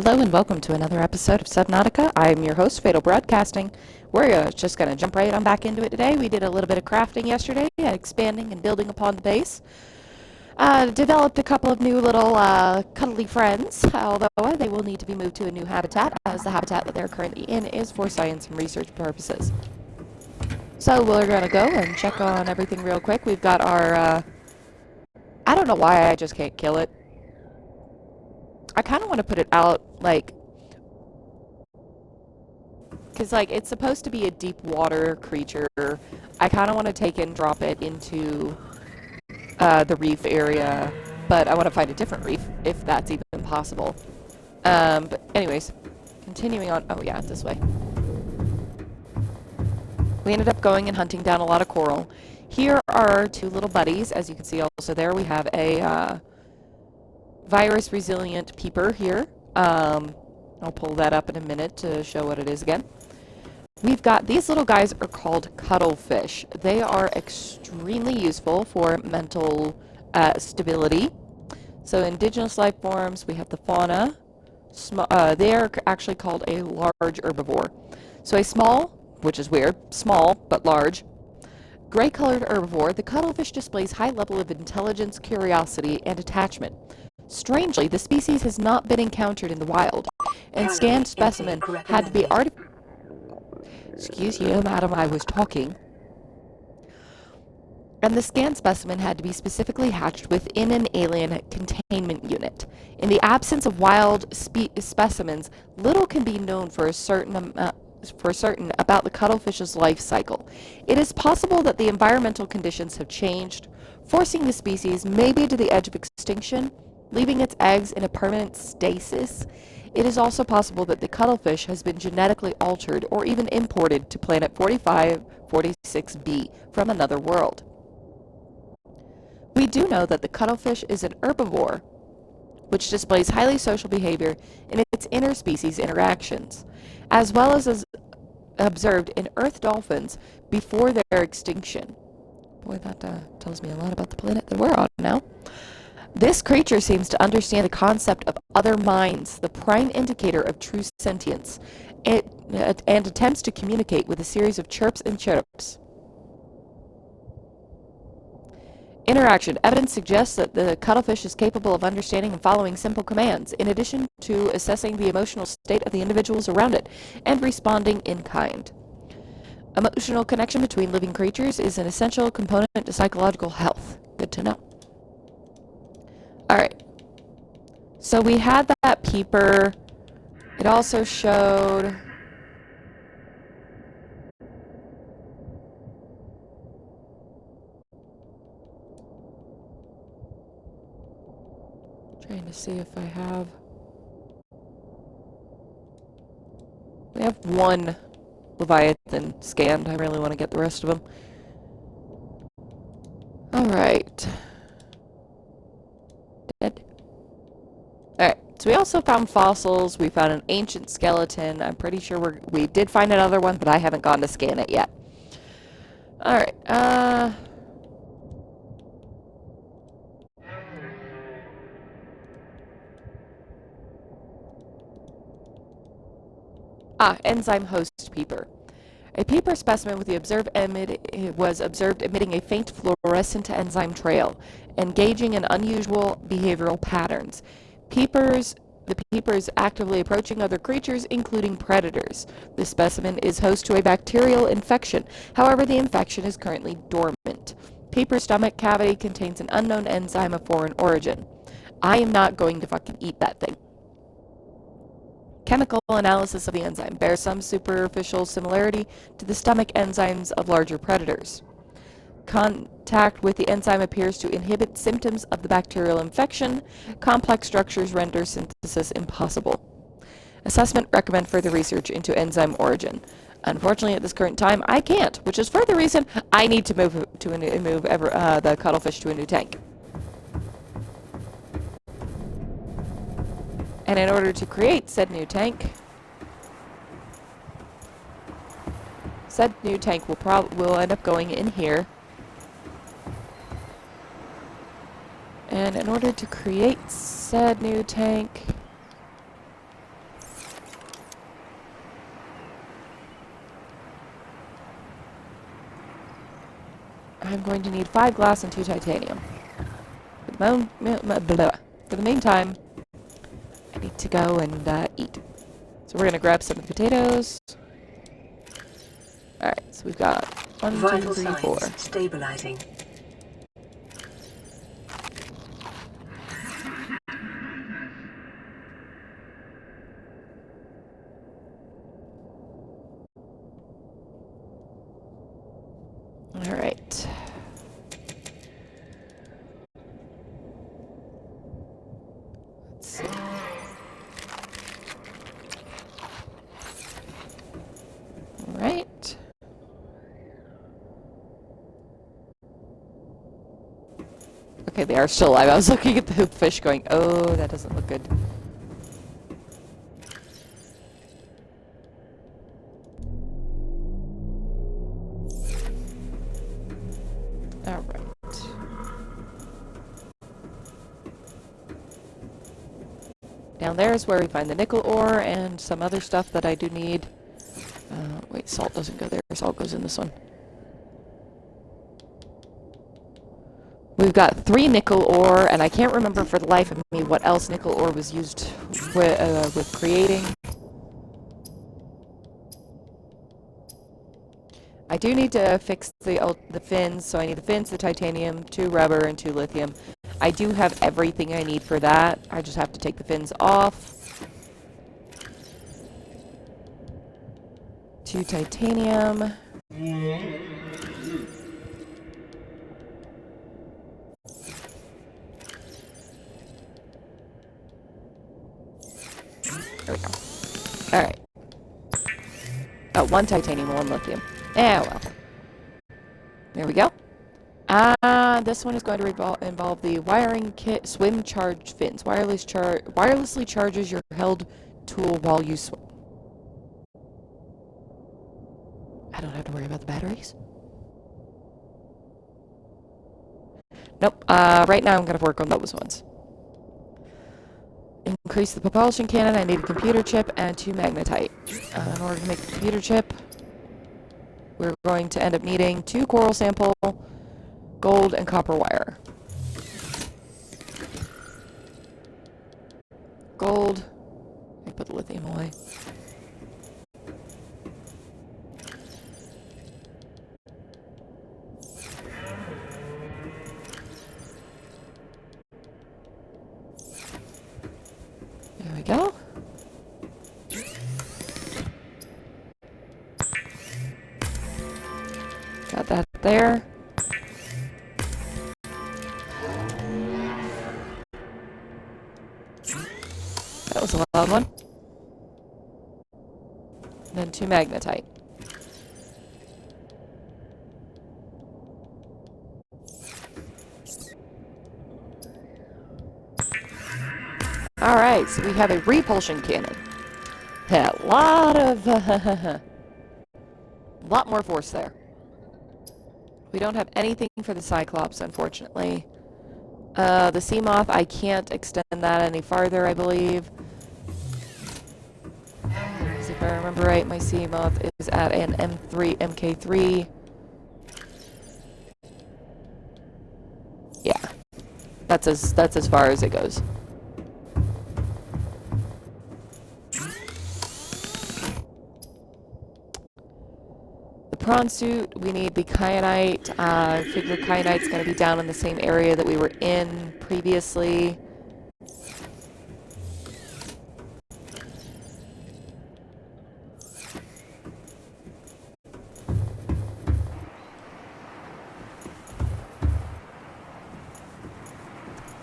Hello and welcome to another episode of Subnautica. I'm your host, Fatal Broadcasting. We're just going to jump right on back into it today. We did a little bit of crafting yesterday, expanding and building upon the base. Developed a couple of new little cuddly friends, although they will need to be moved to a new habitat, as the habitat that they're currently in is for science and research purposes. So we're going to go and check on everything real quick. We've got our... I don't know why I just can't kill it. I kind of want to put it out, because, it's supposed to be a deep water creature. I kind of want to take and drop it into the reef area, but I want to find a different reef, if that's even possible. But anyways, continuing on. Oh, yeah, this way. We ended up going and hunting down a lot of coral. Here are our two little buddies. As you can see also there, we have a virus-resilient peeper here. I'll pull that up in a minute to show what it is again. We've got, these little guys are called cuttlefish. They are extremely useful for mental stability. So indigenous life forms, we have the fauna. They are actually called a large herbivore. So a small, which is weird, small but large, gray-colored herbivore, the cuttlefish displays high level of intelligence, curiosity, and attachment. Strangely, the species has not been encountered in the wild, and scanned specimen had to be Excuse you, madam, I was talking. And the scanned specimen had to be specifically hatched within an alien containment unit. In the absence of wild specimens, little can be known for certain about the cuttlefish's life cycle. It is possible that the environmental conditions have changed, forcing the species maybe to the edge of extinction, leaving its eggs in a permanent stasis. It is also possible that the cuttlefish has been genetically altered or even imported to planet 4546b from another world. We do know that the cuttlefish is an herbivore, which displays highly social behavior in its interspecies interactions, as well as observed in earth dolphins before their extinction. Boy, that tells me a lot about the planet that we're on now. This creature seems to understand the concept of other minds, the prime indicator of true sentience, and attempts to communicate with a series of chirps and chirps. Interaction. Evidence suggests that the cuttlefish is capable of understanding and following simple commands, in addition to assessing the emotional state of the individuals around it, and responding in kind. Emotional connection between living creatures is an essential component to psychological health. Good to know. Alright, so we had that peeper. It also showed... Trying to see if I have... We have one Leviathan scanned. I really want to get the rest of them. Alright. Dead. Alright, so we also found fossils. We found an ancient skeleton. I'm pretty sure we did find another one, but I haven't gone to scan it yet. Alright, enzyme host peeper. A peeper specimen with the was observed emitting a faint fluorescent enzyme trail, engaging in unusual behavioral patterns. The peeper is actively approaching other creatures, including predators. The specimen is host to a bacterial infection. However, the infection is currently dormant. Peeper's stomach cavity contains an unknown enzyme of foreign origin. I am not going to fucking eat that thing. Chemical analysis of the enzyme bears some superficial similarity to the stomach enzymes of larger predators. Contact with the enzyme appears to inhibit symptoms of the bacterial infection. Complex structures render synthesis impossible. Assessment: recommend further research into enzyme origin. Unfortunately, at this current time, I can't, which is further reason I need to move the cuttlefish to a new tank. And in order to create said new tank will end up going in here. And in order to create said new tank, I'm going to need 5 glass and 2 titanium. For the meantime, I need to go and eat. So we're going to grab some of the potatoes. Alright, so we've got 1, 2, 3, 4. Stabilizing. Alright. Let's see. Alright. Okay, they are still alive. I was looking at the fish going, oh, that doesn't look good. Alright. Down there is where we find the nickel ore and some other stuff that I do need. Wait, salt doesn't go there. Salt goes in this one. We've got 3 nickel ore, and I can't remember for the life of me what else nickel ore was used with creating. I do need to fix the fins, so I need the fins, the titanium, 2 rubber, and 2 lithium. I do have everything I need for that. I just have to take the fins off. 2 titanium. There we go. Alright. Oh, 1 titanium, 1 lithium. Yeah, well. There we go. This one is going to involve the wiring kit swim charge fins. Wirelessly charges your held tool while you swim. I don't have to worry about the batteries. Nope. Right now I'm going to work on those ones. Increase the propulsion cannon. I need a computer chip and 2 magnetite. In order to make the computer chip, we're going to end up needing 2 coral sample, gold, and copper wire. Gold. I put the lithium away. There we go. Got that there. That was a loud one. And then 2 magnetite. Alright, so we have a repulsion cannon. A lot of... lot more force there. We don't have anything for the Cyclops, unfortunately. The Seamoth, I can't extend that any farther, I believe. Because if I remember right, my Seamoth is at an MK3. Yeah. That's as far as it goes. Prawn suit, we need the kyanite. I figure kyanite's going to be down in the same area that we were in previously.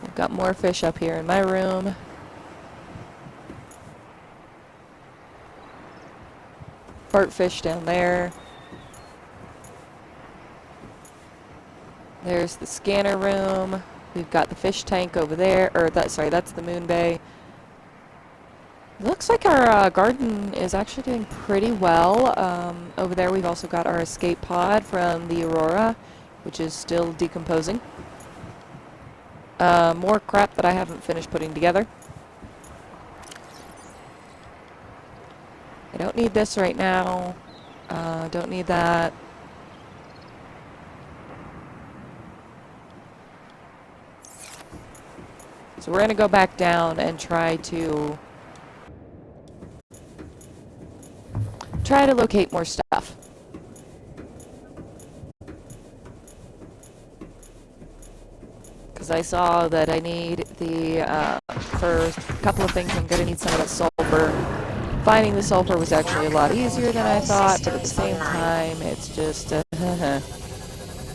I've got more fish up here in my room. Fart fish down there. There's the scanner room. We've got the fish tank over there, or that's the moon bay. Looks like our garden is actually doing pretty well. Over there we've also got our escape pod from the Aurora, which is still decomposing. More crap that I haven't finished putting together. I don't need this right now. Don't need that. So we're going to go back down and try to locate more stuff. Because I saw that I need for a couple of things, I'm going to need some of that sulfur. Finding the sulfur was actually a lot easier than I thought, but at the same time, it's just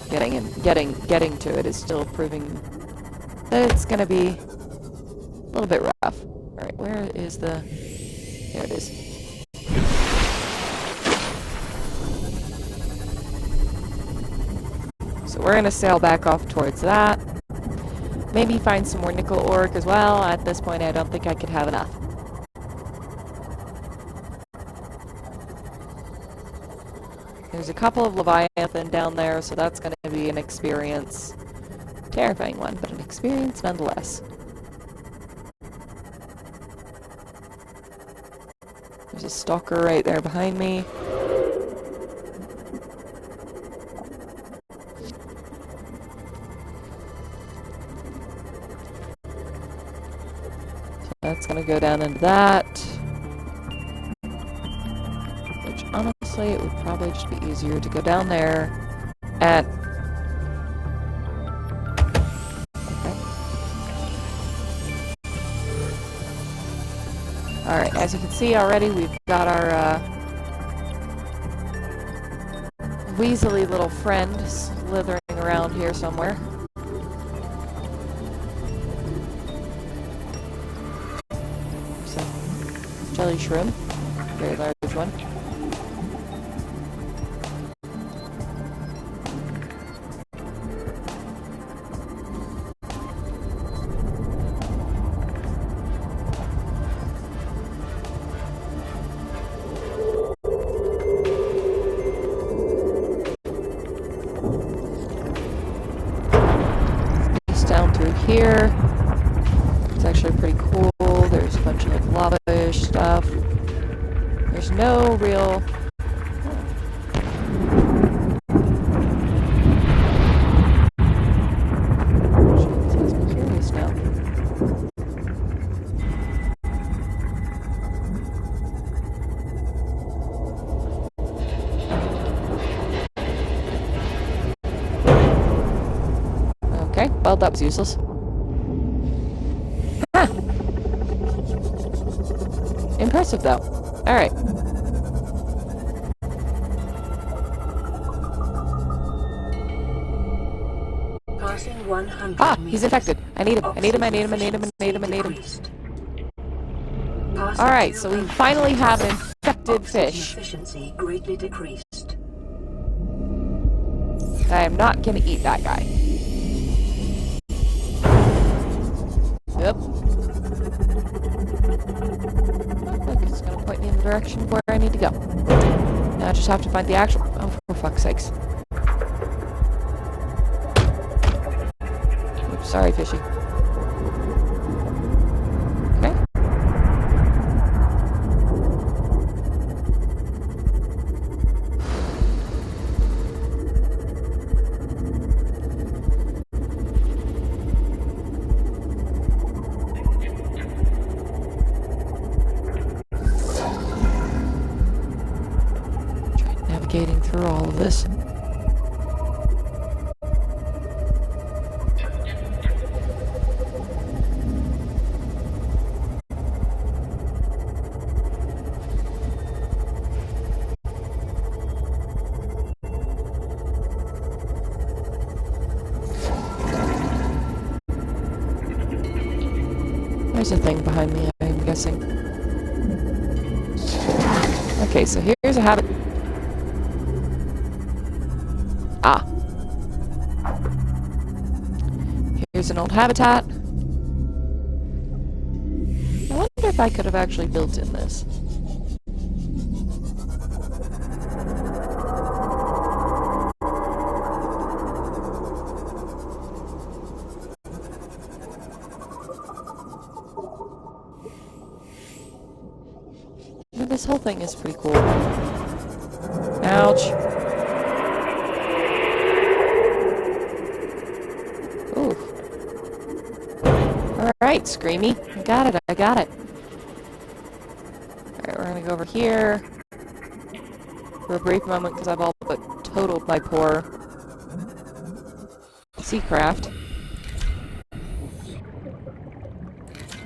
getting to it is still proving that it's going to be a little bit rough. All right, where is the? There it is. So we're going to sail back off towards that. Maybe find some more nickel ore as well. At this point, I don't think I could have enough. There's a couple of Leviathan down there, so that's going to be an experience. Terrifying one, but an experience nonetheless. There's a stalker right there behind me. That's going to go down into that. Which, honestly, it would probably just be easier to go down there and... Okay. Alright, as you can see already, we've got our weaselly little friend slithering around here somewhere. Jelly shrimp, very large one. Just down through here. It's actually pretty cool. There's a bunch of like lava-ish stuff. There's no real... I'm curious now. Okay, well that was useless. Impressive, though. Alright. Passing 100 Ah! He's infected. I need him. I need him. Alright, so we finally have an infected fish. Efficiency greatly decreased. I am not gonna eat that guy. Yep. It's gonna point me in the direction where I need to go. Now I just have to find the actual... Oh, for fuck's sakes. Oops, sorry, fishy. Okay. Navigating through all of this. There's a thing behind me, I'm guessing. Okay, so here's a habit. Ah. Here's an old habitat. I wonder if I could have actually built in this. This whole thing is pretty cool. Ouch. Ooh. Alright, Screamy. I got it, I got it. Alright, we're gonna go over here for a brief moment because I've all but totaled my poor Seacraft.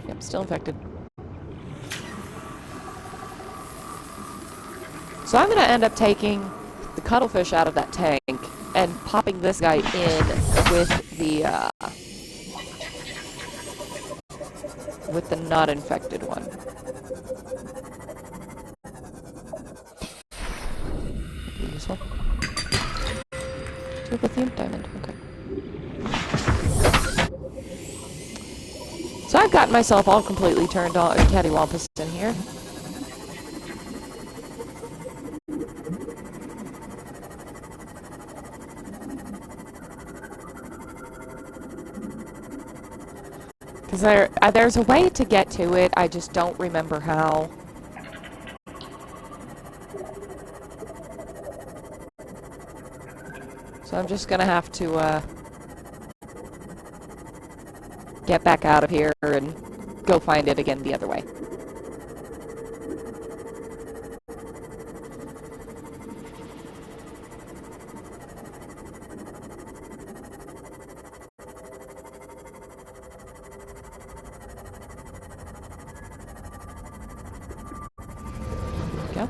Yep, still infected. So I'm gonna end up taking the cuttlefish out of that tank and popping this guy in with the not infected one. This one. Lithium diamond. Okay. So I've gotten myself all completely turned on cattywampus in here. Because there's a way to get to it, I just don't remember how. So I'm just gonna have to, get back out of here and go find it again the other way. Go.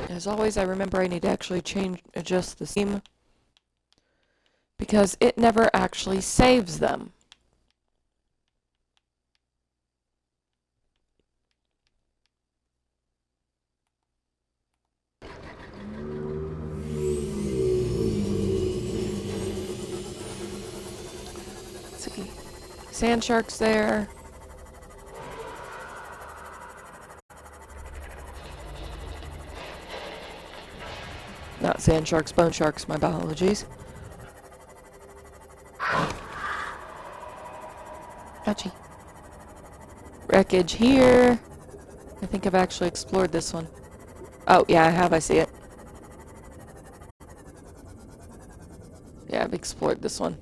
As always, I remember I need to actually adjust the seam because it never actually saves them. Let's see. Sand sharks there. Not sand sharks, bone sharks, my apologies. Ouchie. Wreckage here. I think I've actually explored this one. Oh, yeah, I have. I see it. Yeah, I've explored this one.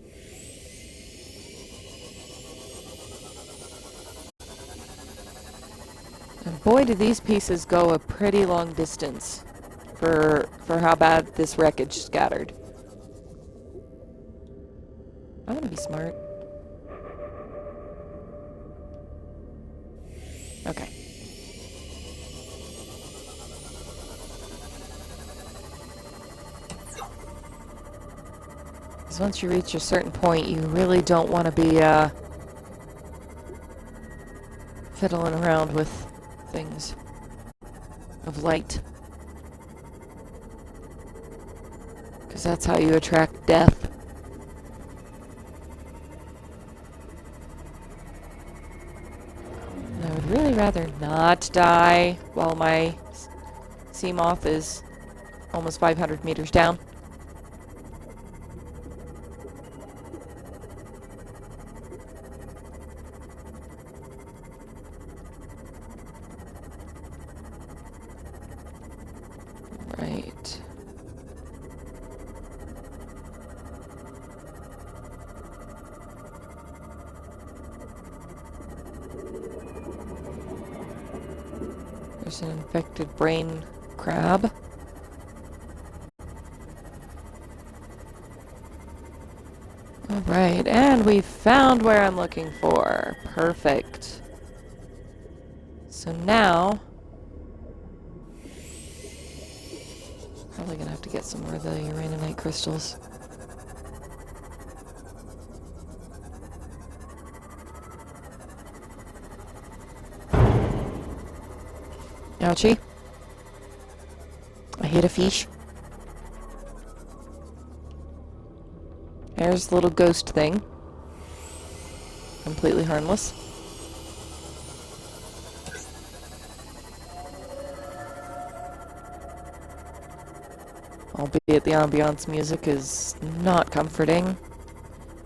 And boy, do these pieces go a pretty long distance for how bad this wreckage scattered. I want to be smart. Okay. Because once you reach a certain point, you really don't want to be fiddling around with things of light. Because that's how you attract death. And I would really rather not die while my sea moth is almost 500 meters down. Right. There's an infected brain crab. Alright, and we've found where I'm looking for. Perfect. So now... probably gonna have to get some more of the uraninite crystals. Ouchie. I hit a fish. There's the little ghost thing. Completely harmless. Albeit the ambiance music is not comforting.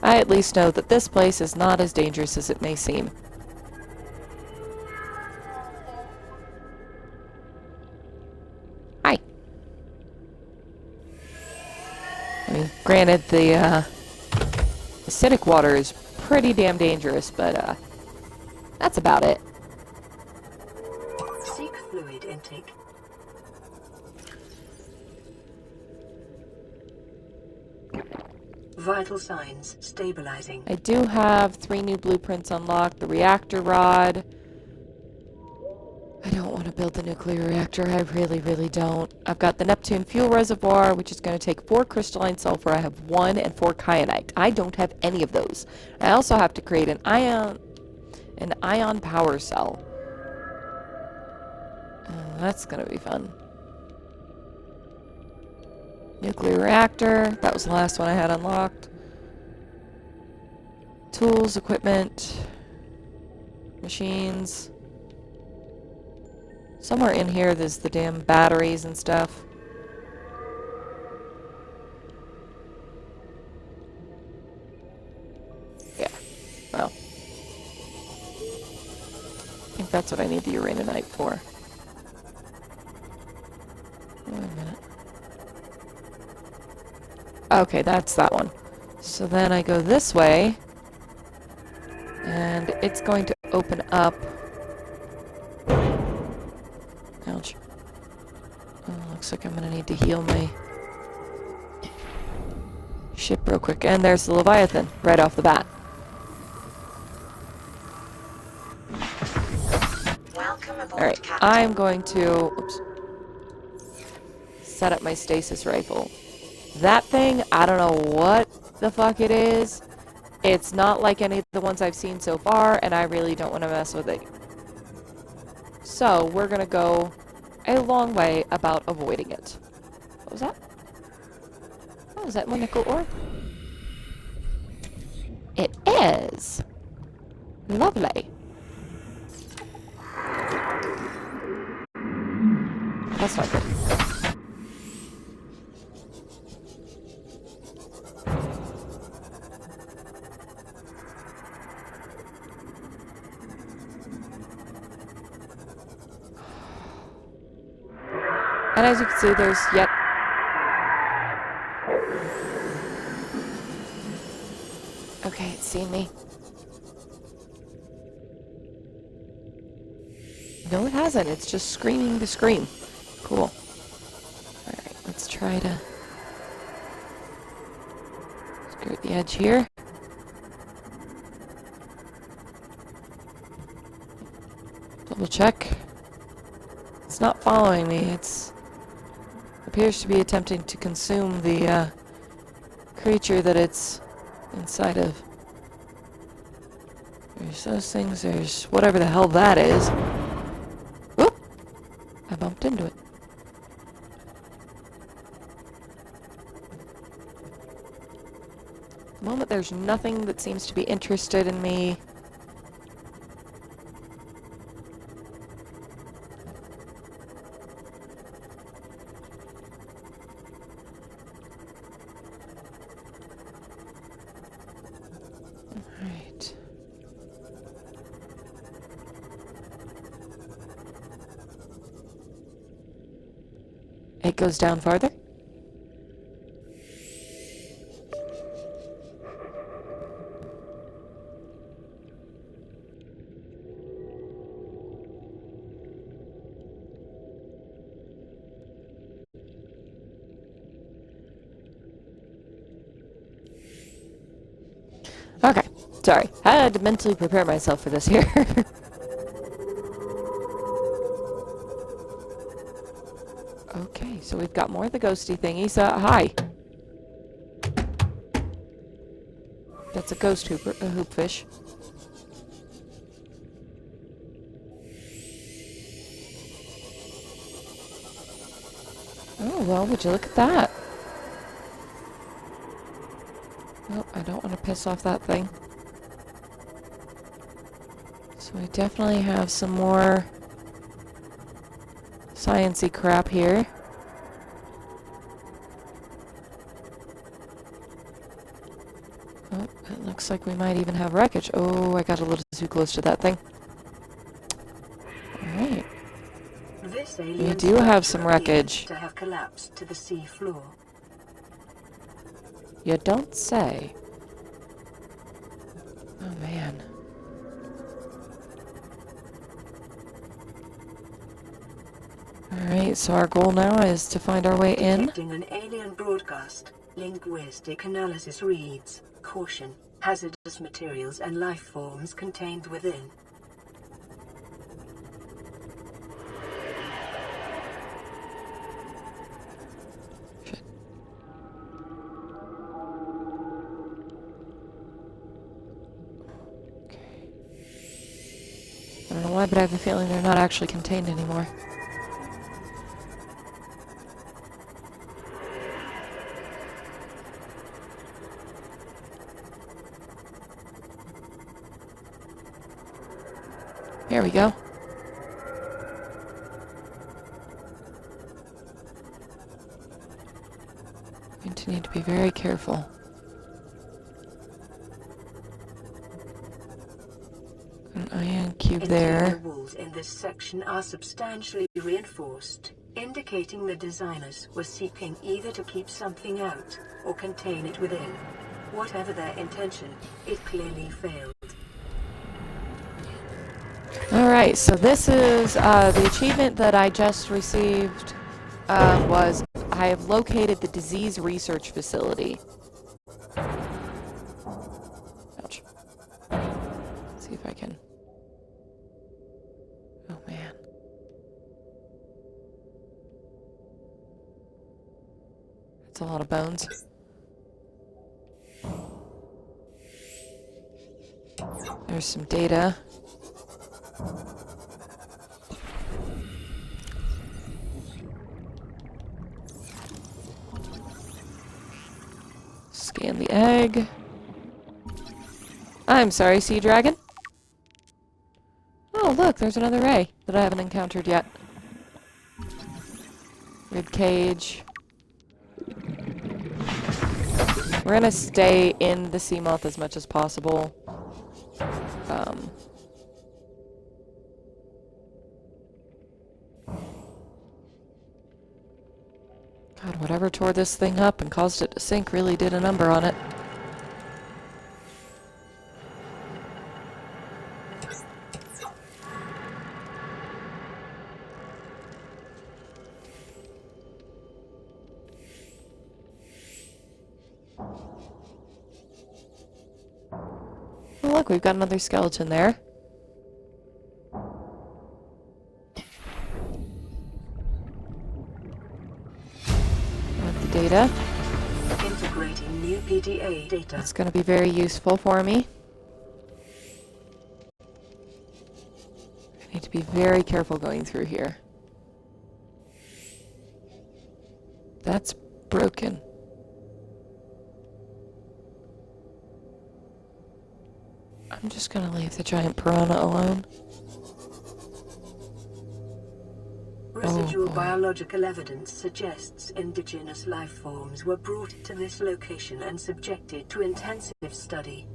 I at least know that this place is not as dangerous as it may seem. Hi. I mean, granted, the acidic water is pretty damn dangerous, but that's about it. Seek fluid intake. Vital signs stabilizing. I do have 3 new blueprints unlocked. The reactor rod. I don't want to build the nuclear reactor. I really, really don't. I've got the Neptune fuel reservoir, which is going to take 4 crystalline sulfur. I have 1 and 4 kyanite. I don't have any of those. I also have to create an ion power cell. That's going to be fun. Nuclear reactor. That was the last one I had unlocked. Tools, equipment, machines. Somewhere in here there's the damn batteries and stuff. Yeah. Well. I think that's what I need the uraninite for. Wait a minute. Okay, that's that one. So then I go this way, and it's going to open up. Ouch. Oh, looks like I'm gonna need to heal my ship real quick. And there's the Leviathan, right off the bat. Alright, I'm going to set up my stasis rifle. That thing, I don't know what the fuck it is. It's not like any of the ones I've seen so far, and I really don't want to mess with it. So, we're gonna go a long way about avoiding it. What was that? Oh, is that my nickel orb? It is! Lovely. That's not good. And as you can see, there's yet... Okay, it's seen me. No, it hasn't. It's just screaming to scream. Cool. Alright, let's try to skirt the edge here. Double check. It's not following me. It appears to be attempting to consume the creature that it's inside of. There's those things. There's whatever the hell that is. Whoop! I bumped into it. At the moment, there's nothing that seems to be interested in me. Alright. It goes down farther? Okay, sorry. I had to mentally prepare myself for this here. Okay, so we've got more of the ghosty thingies. Hi. That's a ghost hoopfish. Oh, well, would you look at that? Oh, I don't want to piss off that thing. So we definitely have some more science-y crap here. Oh, it looks like we might even have wreckage. Oh, I got a little too close to that thing. Alright. We do have some wreckage. To have collapsed to the sea floor. You don't say. Oh, man. Alright, so our goal now is to find our way in. Detecting an alien broadcast. Linguistic analysis reads, caution, hazardous materials and life forms contained within. Shit. Okay. I don't know why, but I have a feeling they're not actually contained anymore. Here we go. Going to need to be very careful. An ion cube there. The walls in this section are substantially reinforced, indicating the designers were seeking either to keep something out or contain it within. Whatever their intention, it clearly failed. Alright, so this is the achievement that I just received was I have located the disease research facility. Ouch. Let's see if I can. Oh man. That's a lot of bones. There's some data. Scan the egg. I'm sorry, sea dragon. Oh, look, there's another ray that I haven't encountered yet. Rib cage. We're gonna stay in the sea moth as much as possible. God, whatever tore this thing up and caused it to sink really did a number on it. Oh, look, we've got another skeleton there. With the data. Integrating new PDA data. It's going to be very useful for me. I need to be very careful going through here. That's broken. I'm just going to leave the giant piranha alone. Residual biological evidence suggests indigenous life forms were brought to this location and subjected to intensive study.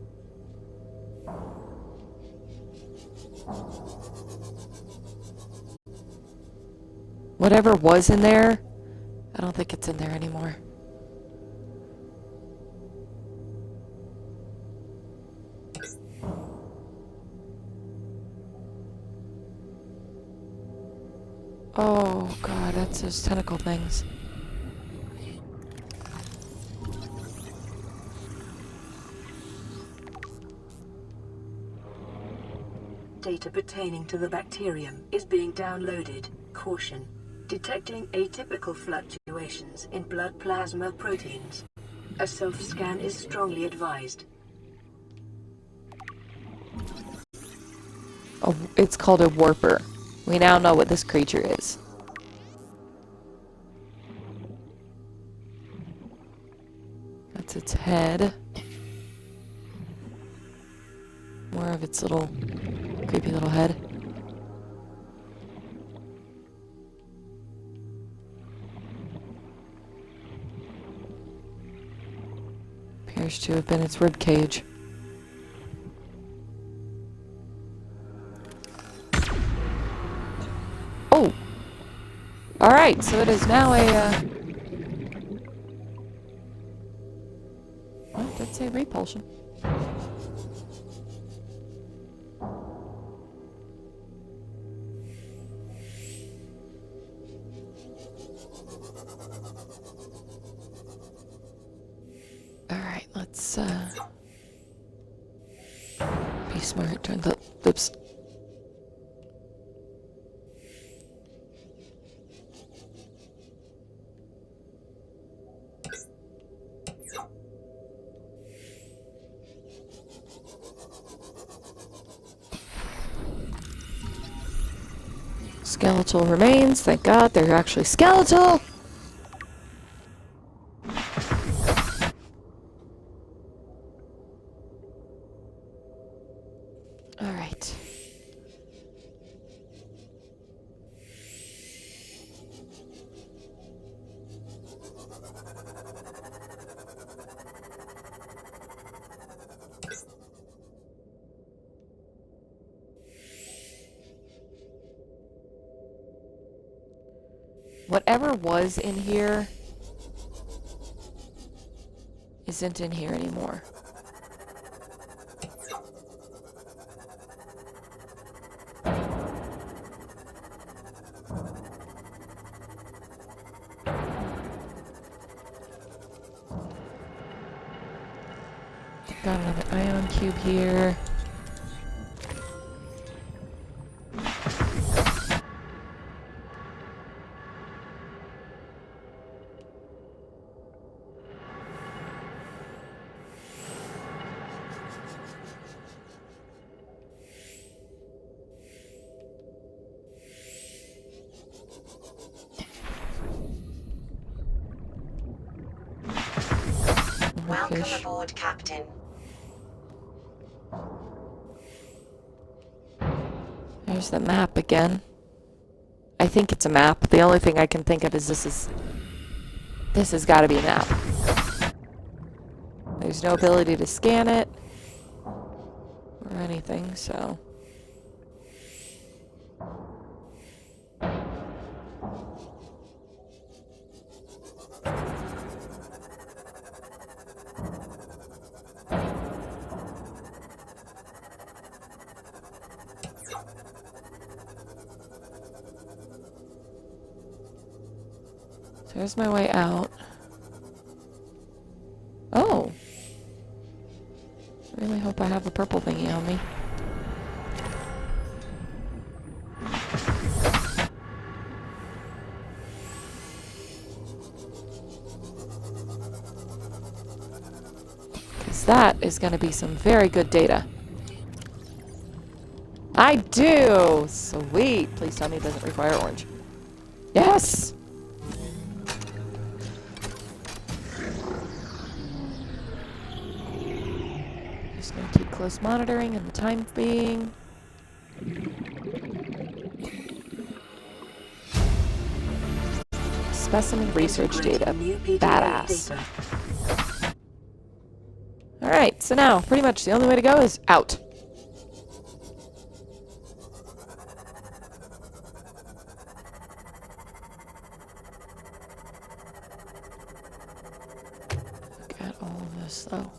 Whatever was in there, I don't think it's in there anymore. Oh god, that's those tentacle things. Data pertaining to the bacterium is being downloaded. Caution. Detecting atypical fluctuations in blood plasma proteins. A self-scan is strongly advised. Oh, it's called a warper. We now know what this creature is. That's its head. more of its little creepy little head. Appears to have been its rib cage. Oh! Alright, so it is now a, well, it did say repulsion. Alright, let's, be smart. Turn the lips. Skeletal remains. Thank God they're actually skeletal. All right. Whatever was in here isn't in here anymore. Got another ion cube here. Welcome Fish. aboard, Captain. There's the map again. I think it's a map. The only thing I can think of is this has got to be a map. There's no ability to scan it or anything, so. There's my way out. Oh! I really hope I have the purple thingy on me. Because that is going to be some very good data. I do! Sweet! Please tell me it doesn't require orange. Yes! Just going to keep close monitoring in the time being. Specimen research data. Badass. Alright, so now, pretty much the only way to go is out. Look at all of this, though.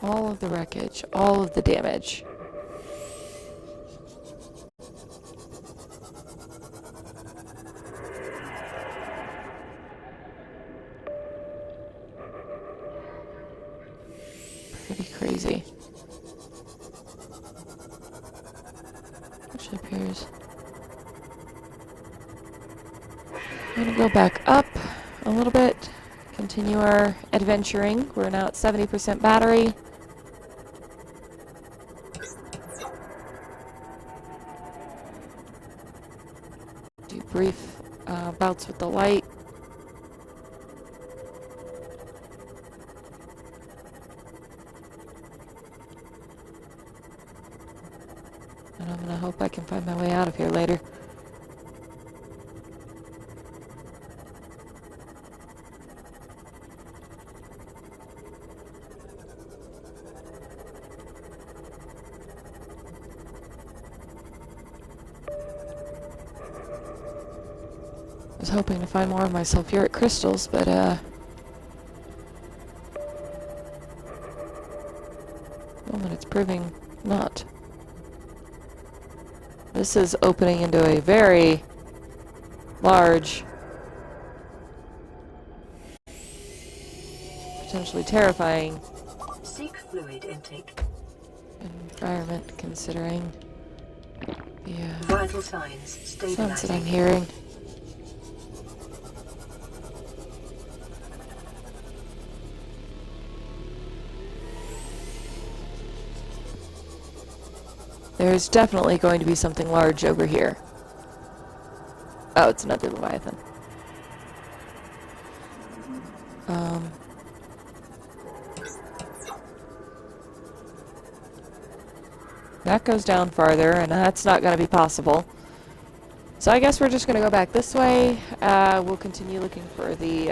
All of the wreckage, all of the damage. Pretty crazy. Which appears. I'm gonna go back up a little bit, continue our adventuring. We're now at 70% battery. Do brief bouts with the light. I hope I can find my way out of here later. I was hoping to find more of my sulfuric crystals, but, moment it's proving not. This is opening into a very large, potentially terrifying Seek fluid intake. environment, considering the Vital signs sounds that stabilizing. I'm hearing. There's definitely going to be something large over here. Oh, it's another Leviathan. That goes down farther, and that's not going to be possible. So I guess we're just going to go back this way. We'll continue looking for the,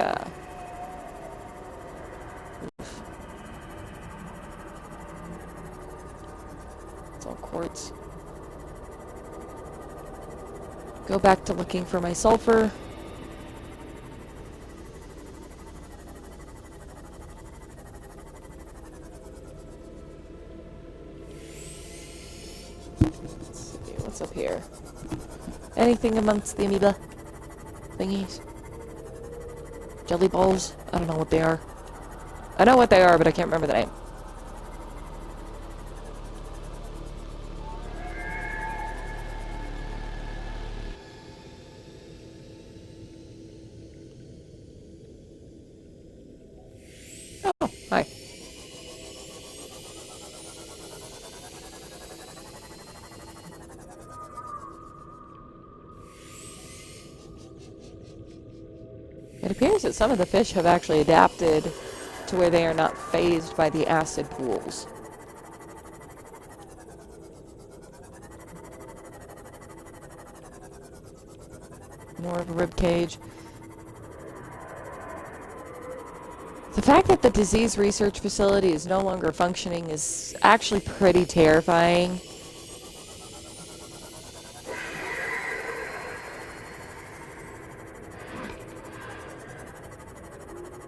it's all quartz. Go back to looking for my sulfur. Let's see, what's up here? Anything amongst the amoeba thingies? Jelly balls? I don't know what they are. I know what they are, but I can't remember the name. Oh, hi. It appears that some of the fish have actually adapted to where they are not phased by the acid pools. More of a rib cage. The fact that the disease research facility is no longer functioning is actually pretty terrifying.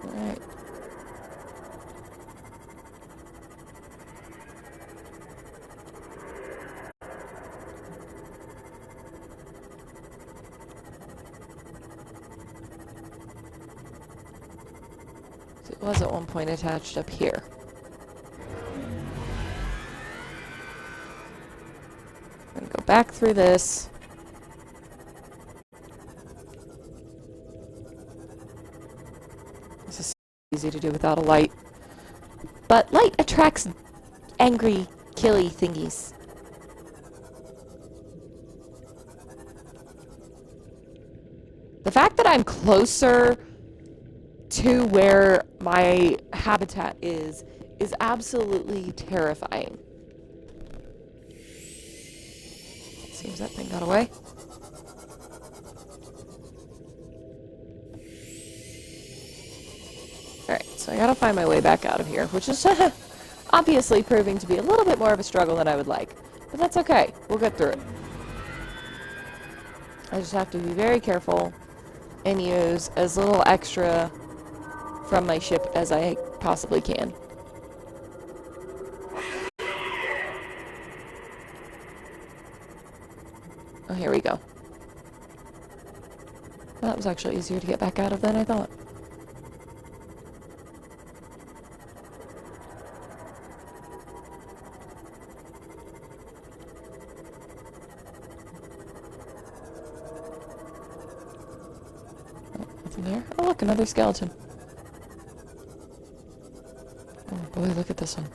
Alright. It was at one point attached up here. I'm gonna go back through this. This is easy to do without a light. But light attracts angry, killy thingies. The fact that I'm closer to where my habitat is absolutely terrifying. Seems that thing got away. Alright, so I gotta find my way back out of here, which is obviously proving to be a little bit more of a struggle than I would like. But that's okay. We'll get through it. I just have to be very careful and use as little extra from my ship as I possibly can. Oh, here we go. Well, that was actually easier to get back out of than I thought. Oh, nothing there. Oh, look, another skeleton. Oh boy, look at this one.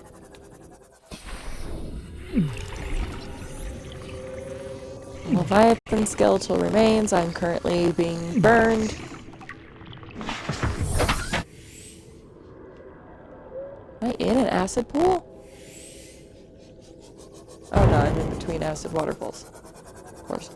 Leviathan skeletal remains. I'm currently being burned. Am I in an acid pool? Oh no, I'm in between acid waterfalls. Of course.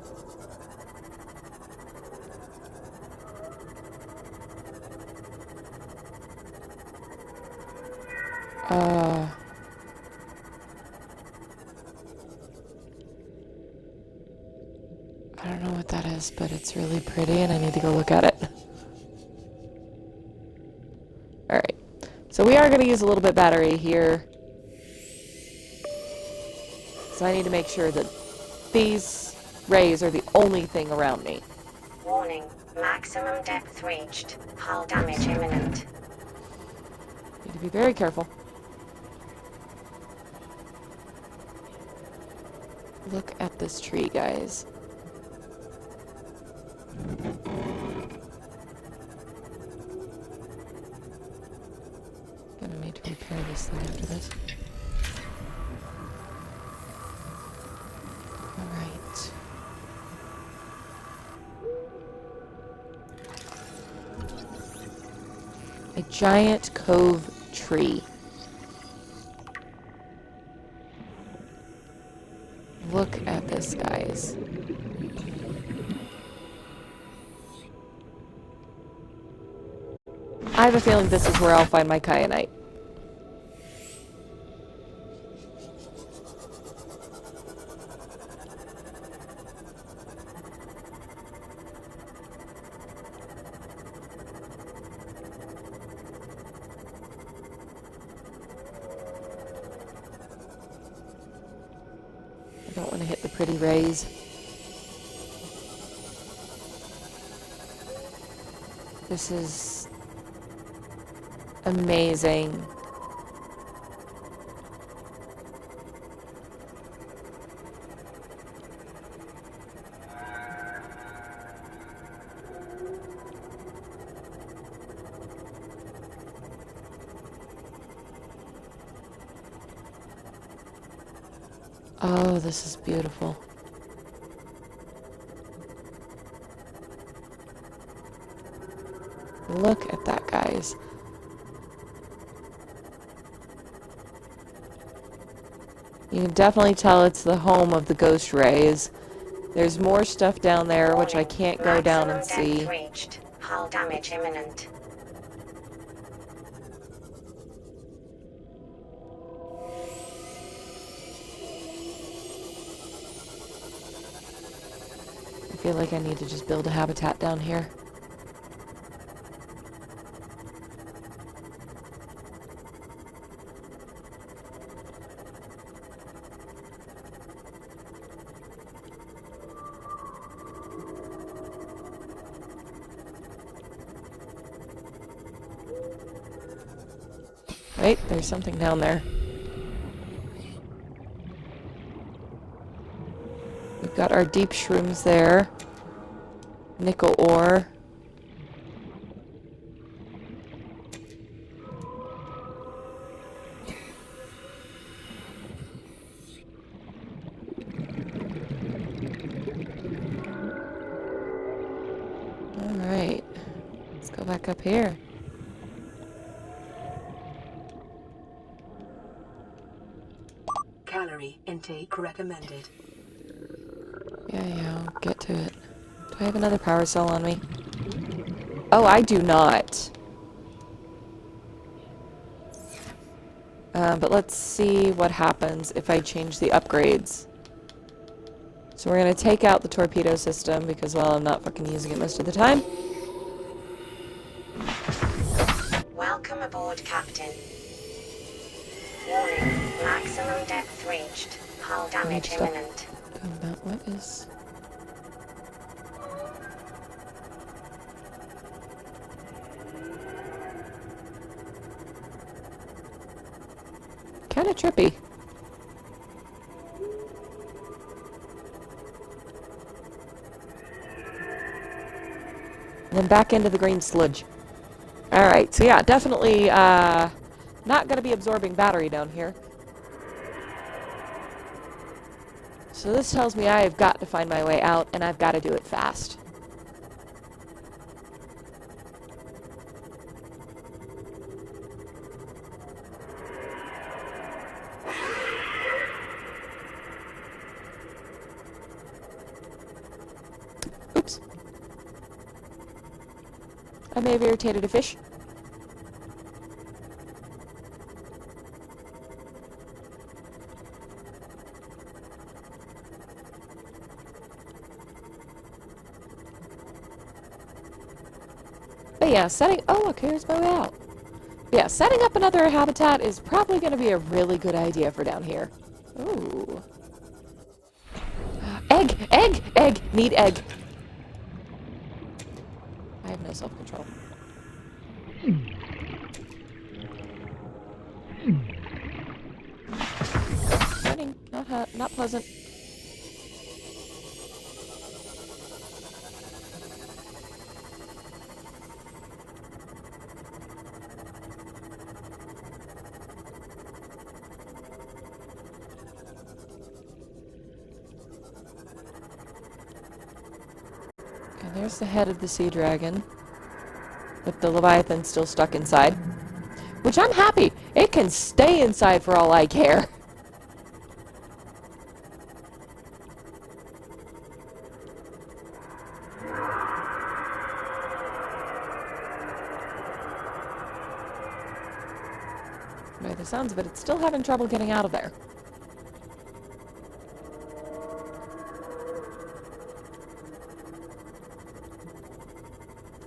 I don't know what that is, but it's really pretty and I need to go look at it. Alright. So we are going to use a little bit of battery here. So I need to make sure that these rays are the only thing around me. Warning, maximum depth reached. Hull damage imminent. Need to be very careful. Look at this tree, guys. Gonna need to repair this thing after this. Alright. A giant cove tree. Look at this, guys. I have a feeling this is where I'll find my kyanite. I don't want to hit the pretty rays. This is amazing. Oh, this is beautiful. Look at that, guys. You can definitely tell it's the home of the ghost rays. There's more stuff down there which I can't go down and see. Reached. Hull damage imminent. I feel like I need to just build a habitat down here. Wait, there's something down there. We've got our deep shrooms there. Nickel ore. Alright. Let's go back up here. Calorie intake recommended. Yeah, I'll get to it. Do I have another power cell on me? Oh, I do not. But let's see what happens if I change the upgrades. So we're going to take out the torpedo system because, well, I'm not fucking using it most of the time. Welcome aboard, Captain. Warning, maximum depth reached. Hull damage imminent. What is... kind of trippy. And then back into the green sludge. Alright, so yeah, definitely not going to be absorbing battery down here. So this tells me I have got to find my way out, and I've got to do it fast. may have irritated a fish. But yeah, oh, look, here's my way out. But yeah, setting up another habitat is probably going to be a really good idea for down here. Ooh. Egg! Egg! Egg! Need egg. I have no self-control. Running. Not pleasant. And there's the head of the sea dragon, with the Leviathan still stuck inside. Which I'm happy. It can stay inside for all I care. By the sounds of it, it's still having trouble getting out of there.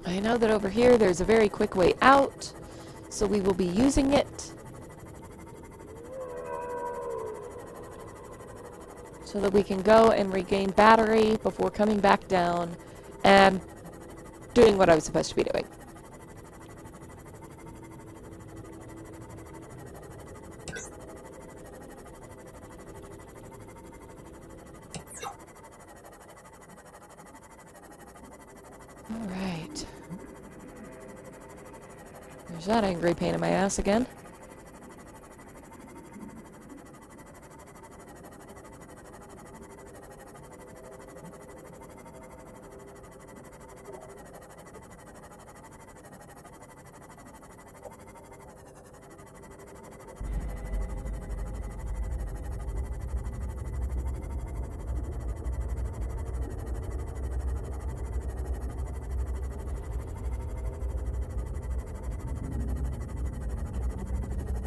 I know that over here there's a very quick way out, so we will be using it so that we can go and regain battery before coming back down and doing what I was supposed to be doing. Alright. There's that angry pain in my ass again.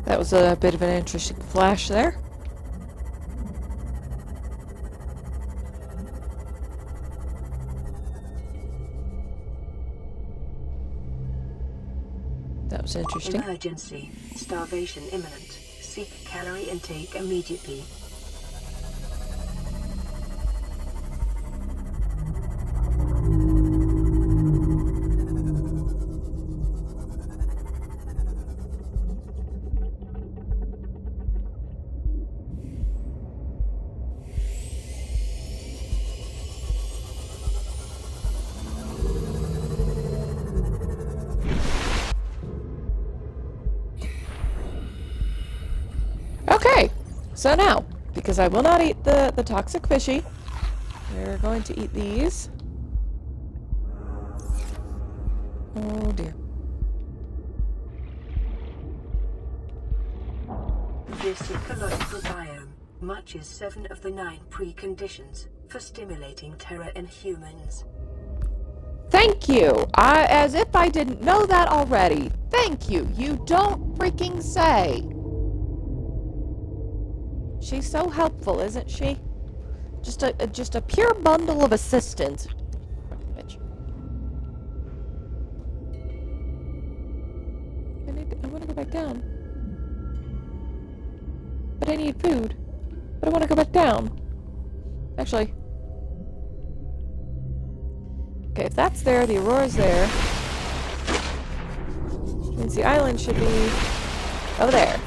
That was a bit of an interesting flash there. That was interesting. Emergency. Starvation imminent. Seek calorie intake immediately. Okay, so now, because I will not eat the toxic fishy, we're going to eat these. Oh dear. This ecological biome matches 7 of the 9 preconditions for stimulating terror in humans. Thank you! As if I didn't know that already. Thank you! You don't freaking say! She's so helpful, isn't she? Just a pure bundle of assistance. Bitch. I want to go back down. But I need food. But I want to go back down. Actually. Okay, if that's there, the Aurora's there. Which means the island should be over there.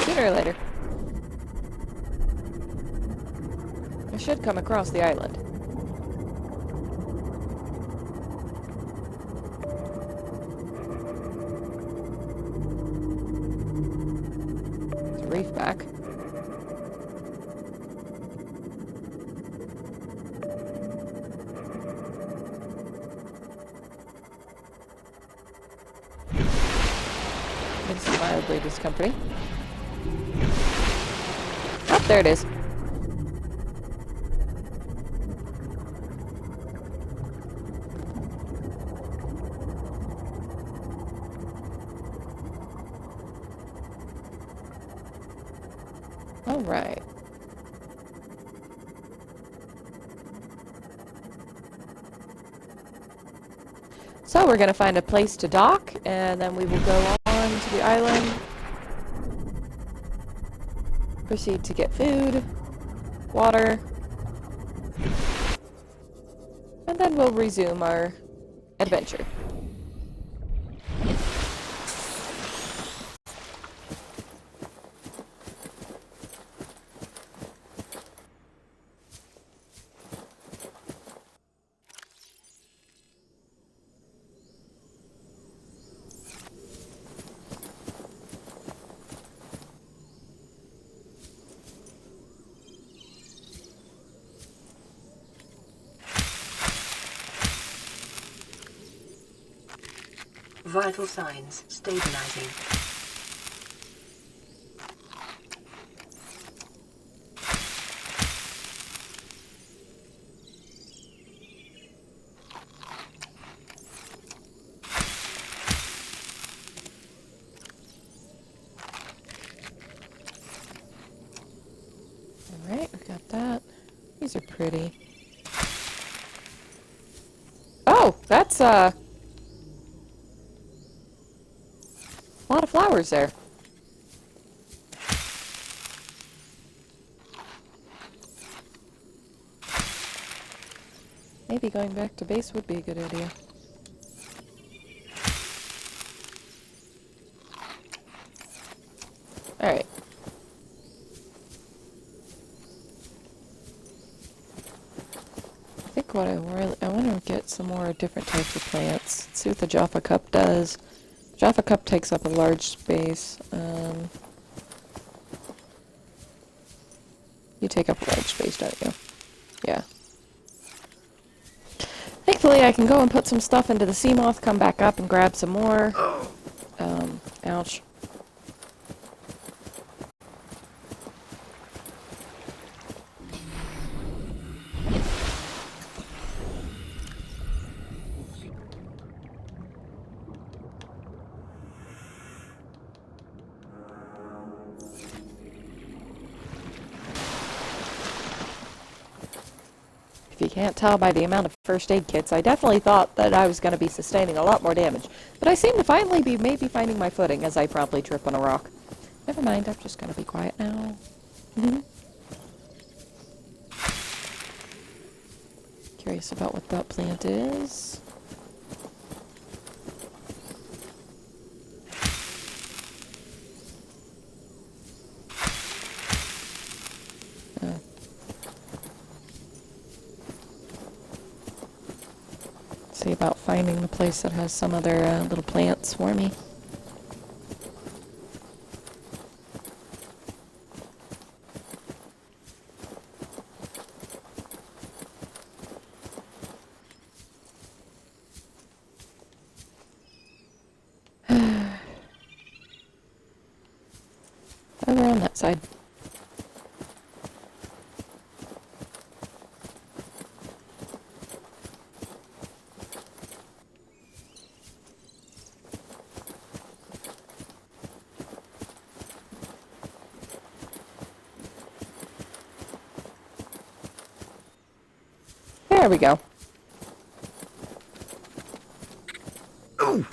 Sooner or later. I should come across the island. There's a reef back. It's mildly discomforting. Oh, there it is. All right. So we're going to find a place to dock, and then we will go on to the island. Proceed to get food, water, and then we'll resume our adventure. Vital signs stabilizing. Alright, we got that. These are pretty. Oh, that's a lot of flowers there. Maybe going back to base would be a good idea. Alright. I think what I want to get some more different types of plants. See what the Jaffa Cup does. Jaffa Cup takes up a large space. You take up a large space, don't you? Yeah. Thankfully, I can go and put some stuff into the sea moth, come back up and grab some more. Ouch. If you can't tell by the amount of first aid kits, I definitely thought that I was going to be sustaining a lot more damage. But I seem to finally be maybe finding my footing as I probably trip on a rock. Never mind, I'm just going to be quiet now. Curious about what that plant is. See about finding the place that has some other little plants for me. Over on that side. There we go. Ooh.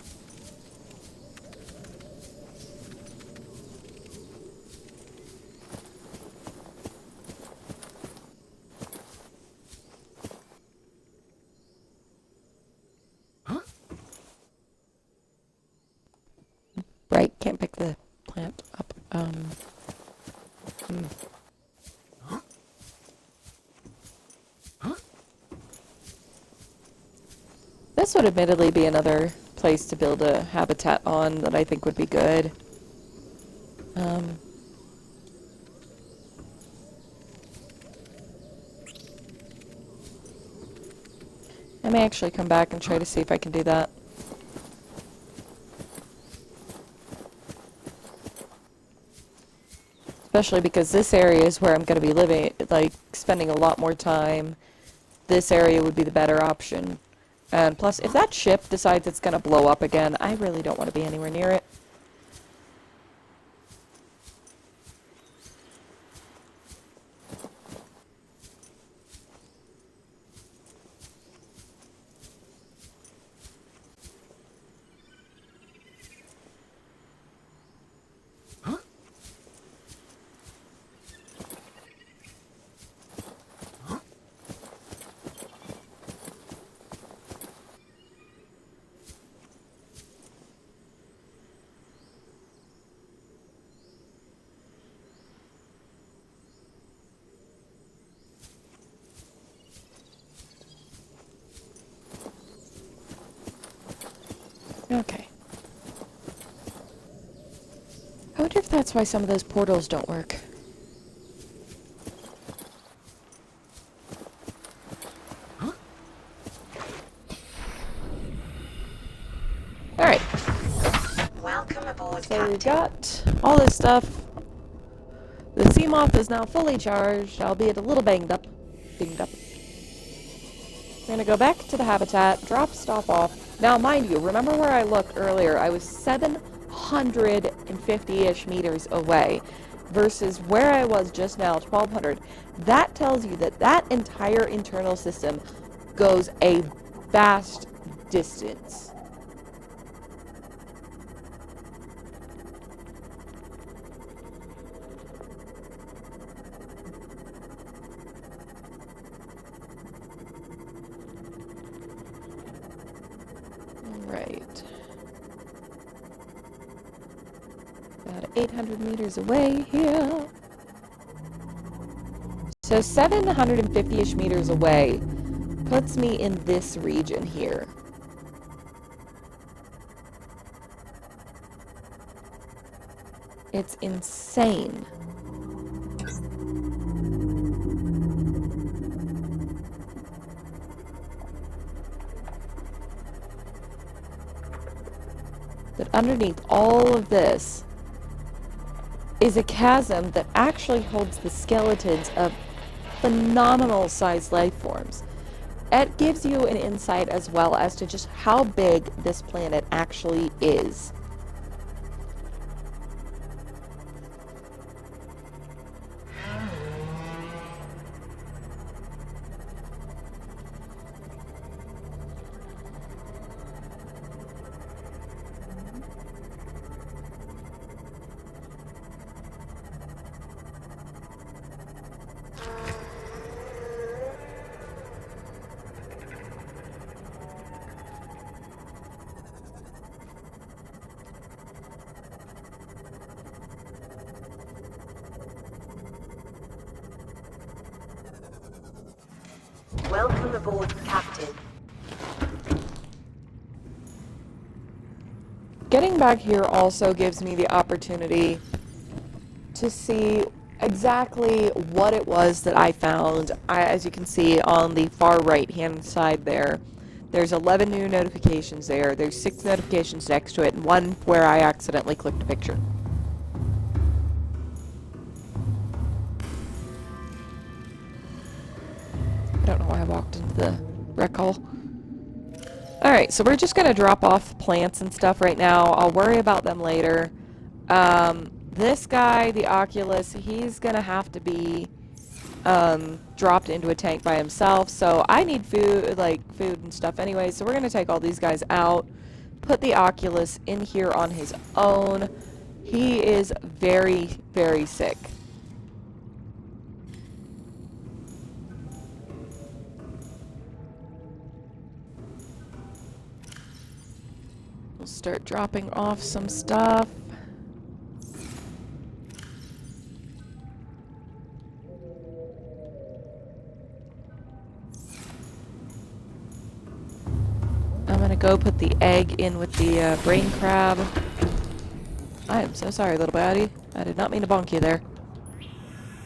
Right, can't pick the plant up. This would admittedly be another place to build a habitat on that I think would be good. I may actually come back and try to see if I can do that. Especially because this area is where I'm going to be living, like, spending a lot more time. This area would be the better option. And plus, if that ship decides it's going to blow up again, I really don't want to be anywhere near it. Okay. I wonder if that's why some of those portals don't work. Alright, Welcome aboard, so we Captain. got all this stuff. The Seamoth is now fully charged, albeit a little banged up. We're gonna go back to the habitat, drop stuff off. Now, mind you, remember where I looked earlier? I was 750-ish meters away versus where I was just now, 1200. That tells you that that entire internal system goes a vast distance. Right. About 800 meters away here. So 750-ish meters away puts me in this region here. It's insane. That underneath all of this is a chasm that actually holds the skeletons of phenomenal sized life forms. It gives you an insight as well as to just how big this planet actually is. Welcome aboard, Captain. Getting back here also gives me the opportunity to see exactly what it was that I found. As you can see on the far right hand side there's 11 new notifications there. There's 6 notifications next to it and 1 where I accidentally clicked a picture. I don't know why I walked into the rec hall. Alright, so we're just going to drop off plants and stuff right now. I'll worry about them later. This guy, the Oculus, he's going to have to be dropped into a tank by himself. So I need food and stuff anyway. So we're going to take all these guys out. Put the Oculus in here on his own. He is very, very sick. We'll start dropping off some stuff. I'm gonna go put the egg in with the brain crab. I am so sorry, little baddie. I did not mean to bonk you there.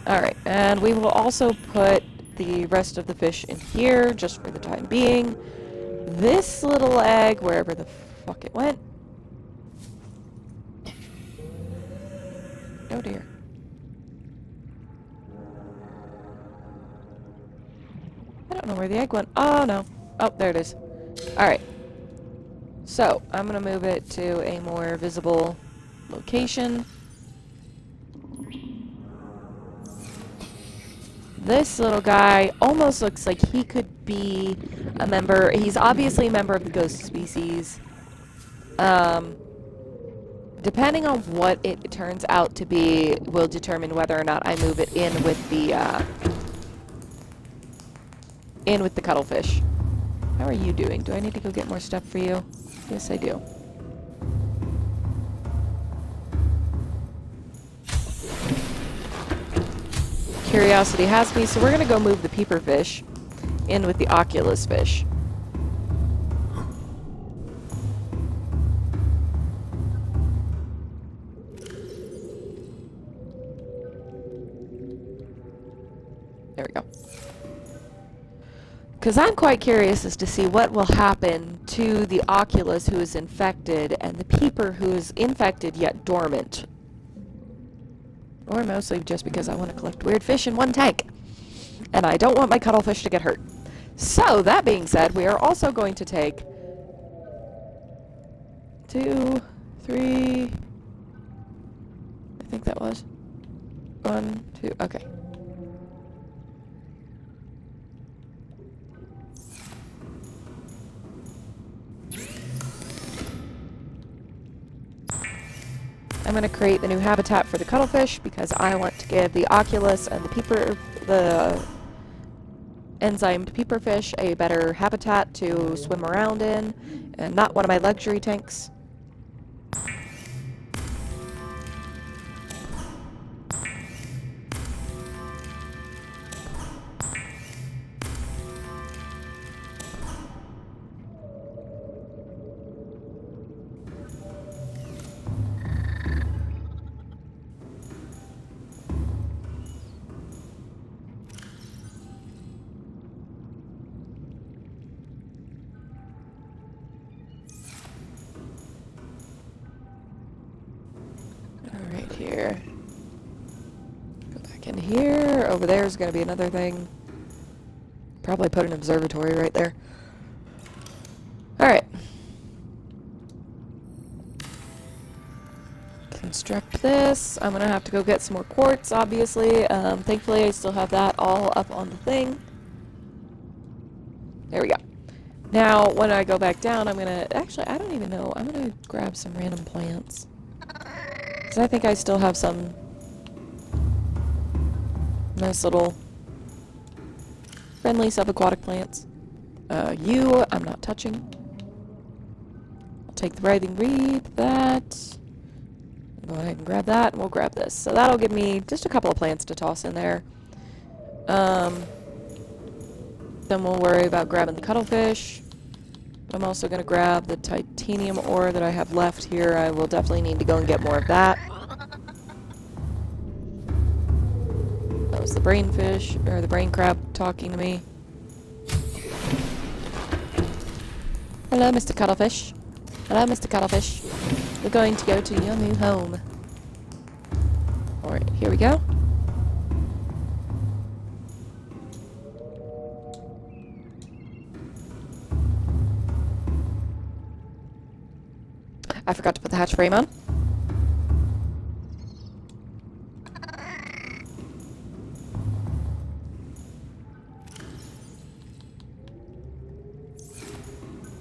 Alright, and we will also put the rest of the fish in here, just for the time being. This little egg, wherever the fuck it went. Oh dear. where the egg went. Oh, no. Oh, there it is. Alright. So, I'm going to move it to a more visible location. This little guy almost looks like he could be a member. He's obviously a member of the ghost species. Depending on what it turns out to be will determine whether or not I move it in with the cuttlefish. How are you doing? Do I need to go get more stuff for you? Yes, I do. Curiosity has me, so we're gonna go move the peeper fish in with the oculus fish. There we go. Because I'm quite curious as to see what will happen to the oculus who is infected and the peeper who is infected yet dormant. Or mostly just because I want to collect weird fish in one tank. And I don't want my cuttlefish to get hurt. So, that being said, we are also going to take 2, 3... I think that was 1, 2, okay. I'm going to create the new habitat for the cuttlefish because I want to give the oculus and the enzymed peeperfish a better habitat to swim around in, and not one of my luxury tanks. Right here. Go back in here. Over there is going to be another thing. Probably put an observatory right there. Alright. Construct this. I'm going to have to go get some more quartz, obviously. Thankfully, I still have that all up on the thing. There we go. Now, when I go back down, I'm going to... Actually, I don't even know. I'm going to grab some random plants. Because I think I still have some nice little friendly subaquatic plants. I'm not touching. I'll take the writhing reed, that. Go ahead and grab that, and we'll grab this. So that'll give me just a couple of plants to toss in there. Then we'll worry about grabbing the cuttlefish. I'm also going to grab the titanium ore that I have left here. I will definitely need to go and get more of that. That was the brainfish, or the brain crab talking to me. Hello, Mr. Cuttlefish. Hello, Mr. Cuttlefish. We're going to go to your new home. Alright, here we go. I forgot to put the hatch frame on.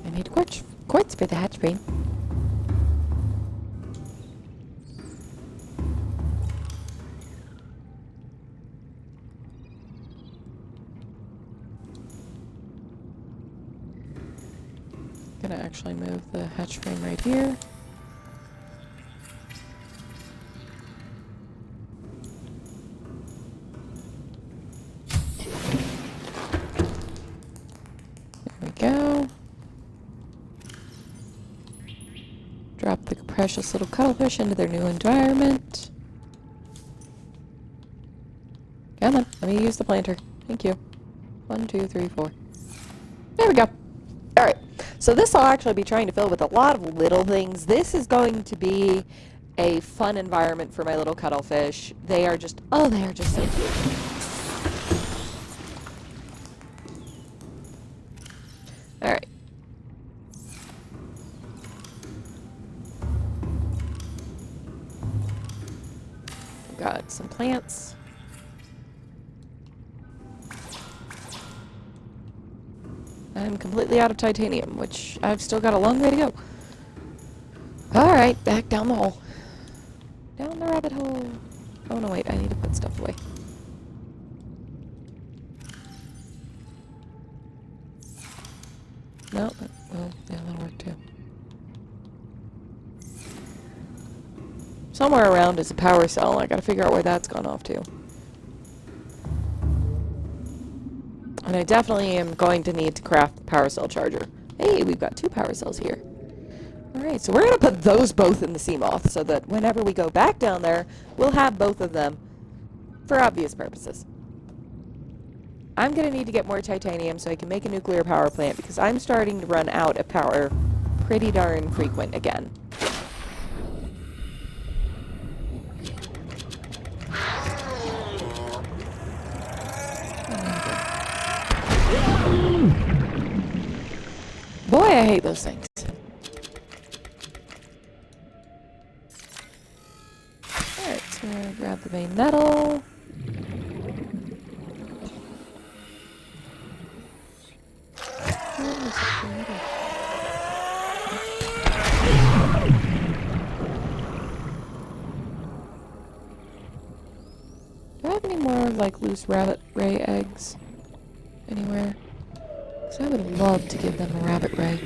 I need quartz for the hatch frame. Gonna actually move the hatch frame right here. Go. Drop the precious little cuttlefish into their new environment. Come on, let me use the planter. Thank you. 1, 2, 3, 4. There we go. Alright, so this I'll actually be trying to fill with a lot of little things. This is going to be a fun environment for my little cuttlefish. They are just so cute. got some plants. I'm completely out of titanium, which I've still got a long way to go. Alright, back down the hole. Down the rabbit hole. Oh no, wait, I need to put stuff away. No, well, yeah, that'll work too. Somewhere around is a power cell. I gotta figure out where that's gone off to. And I definitely am going to need to craft the power cell charger. Hey, we've got 2 power cells here. Alright, so we're going to put those both in the Seamoth so that whenever we go back down there, we'll have both of them for obvious purposes. I'm going to need to get more titanium so I can make a nuclear power plant because I'm starting to run out of power pretty darn frequent again. Boy, I hate those things. Alright, so I'm gonna grab the main metal. Do I have any more, like, loose rabbit ray eggs anywhere? Because I would love to give them a rabbit ray.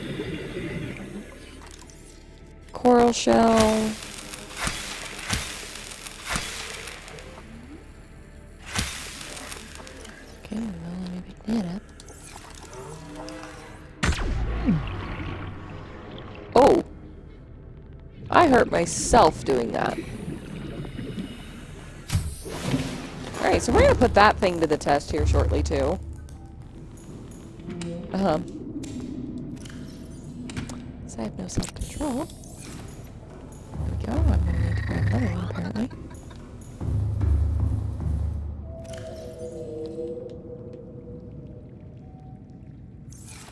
Coral shell. Okay, well, let me pick that up. Oh! I hurt myself doing that. Alright, so we're gonna put that thing to the test here shortly, too. So I have no self-control. There we go. I'm gonna need to grab another one, apparently.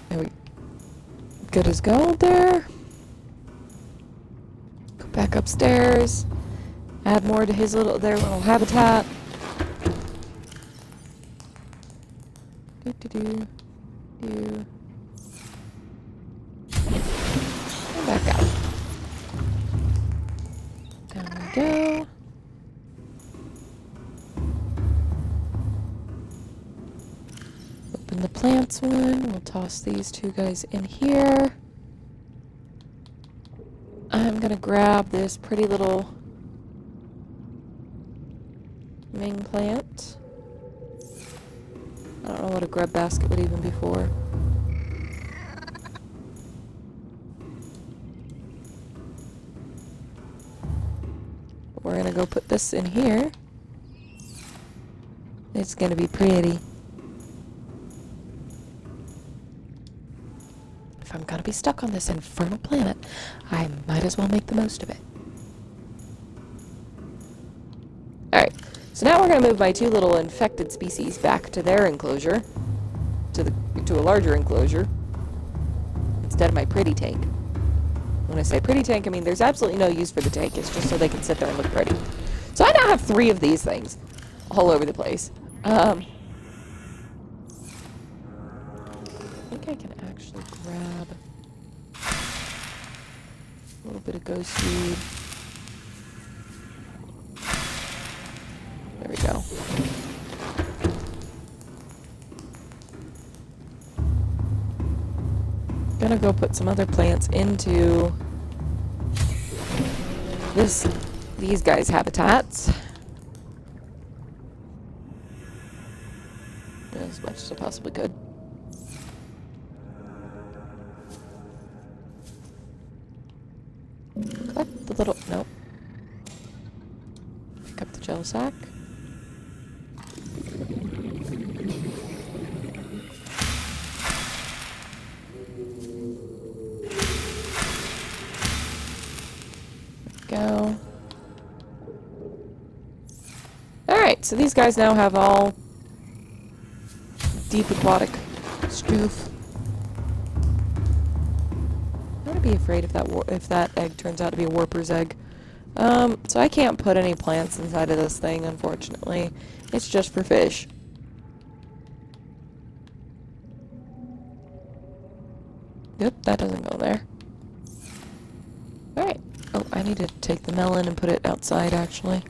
There we go. Good as gold there. Go back upstairs. Add more to his their little habitat. Do. And back out. Down we go. Open the plants one. We'll toss these 2 guys in here. I'm gonna grab this pretty little Ming plant. I don't know what a grub basket would even be for. But we're gonna go put this in here. It's gonna be pretty. If I'm gonna be stuck on this infernal planet, I might as well make the most of it. Alright. So now we're going to move my 2 little infected species back to their enclosure, to a larger enclosure, instead of my pretty tank. When I say pretty tank, I mean there's absolutely no use for the tank. It's just so they can sit there and look pretty. So I now have 3 of these things all over the place. I think I can actually grab a little bit of ghost seed. There we go. Gonna go put some other plants into these guys' habitats. As much as I possibly could. Collect the little... Nope. Pick up the gel sack. Go. Alright, so these guys now have all deep aquatic stuff. I'm gonna be afraid if that egg turns out to be a warper's egg. So I can't put any plants inside of this thing, unfortunately. It's just for fish. Yep, that doesn't go there. Alright. Oh, I need to take the melon and put it outside, actually.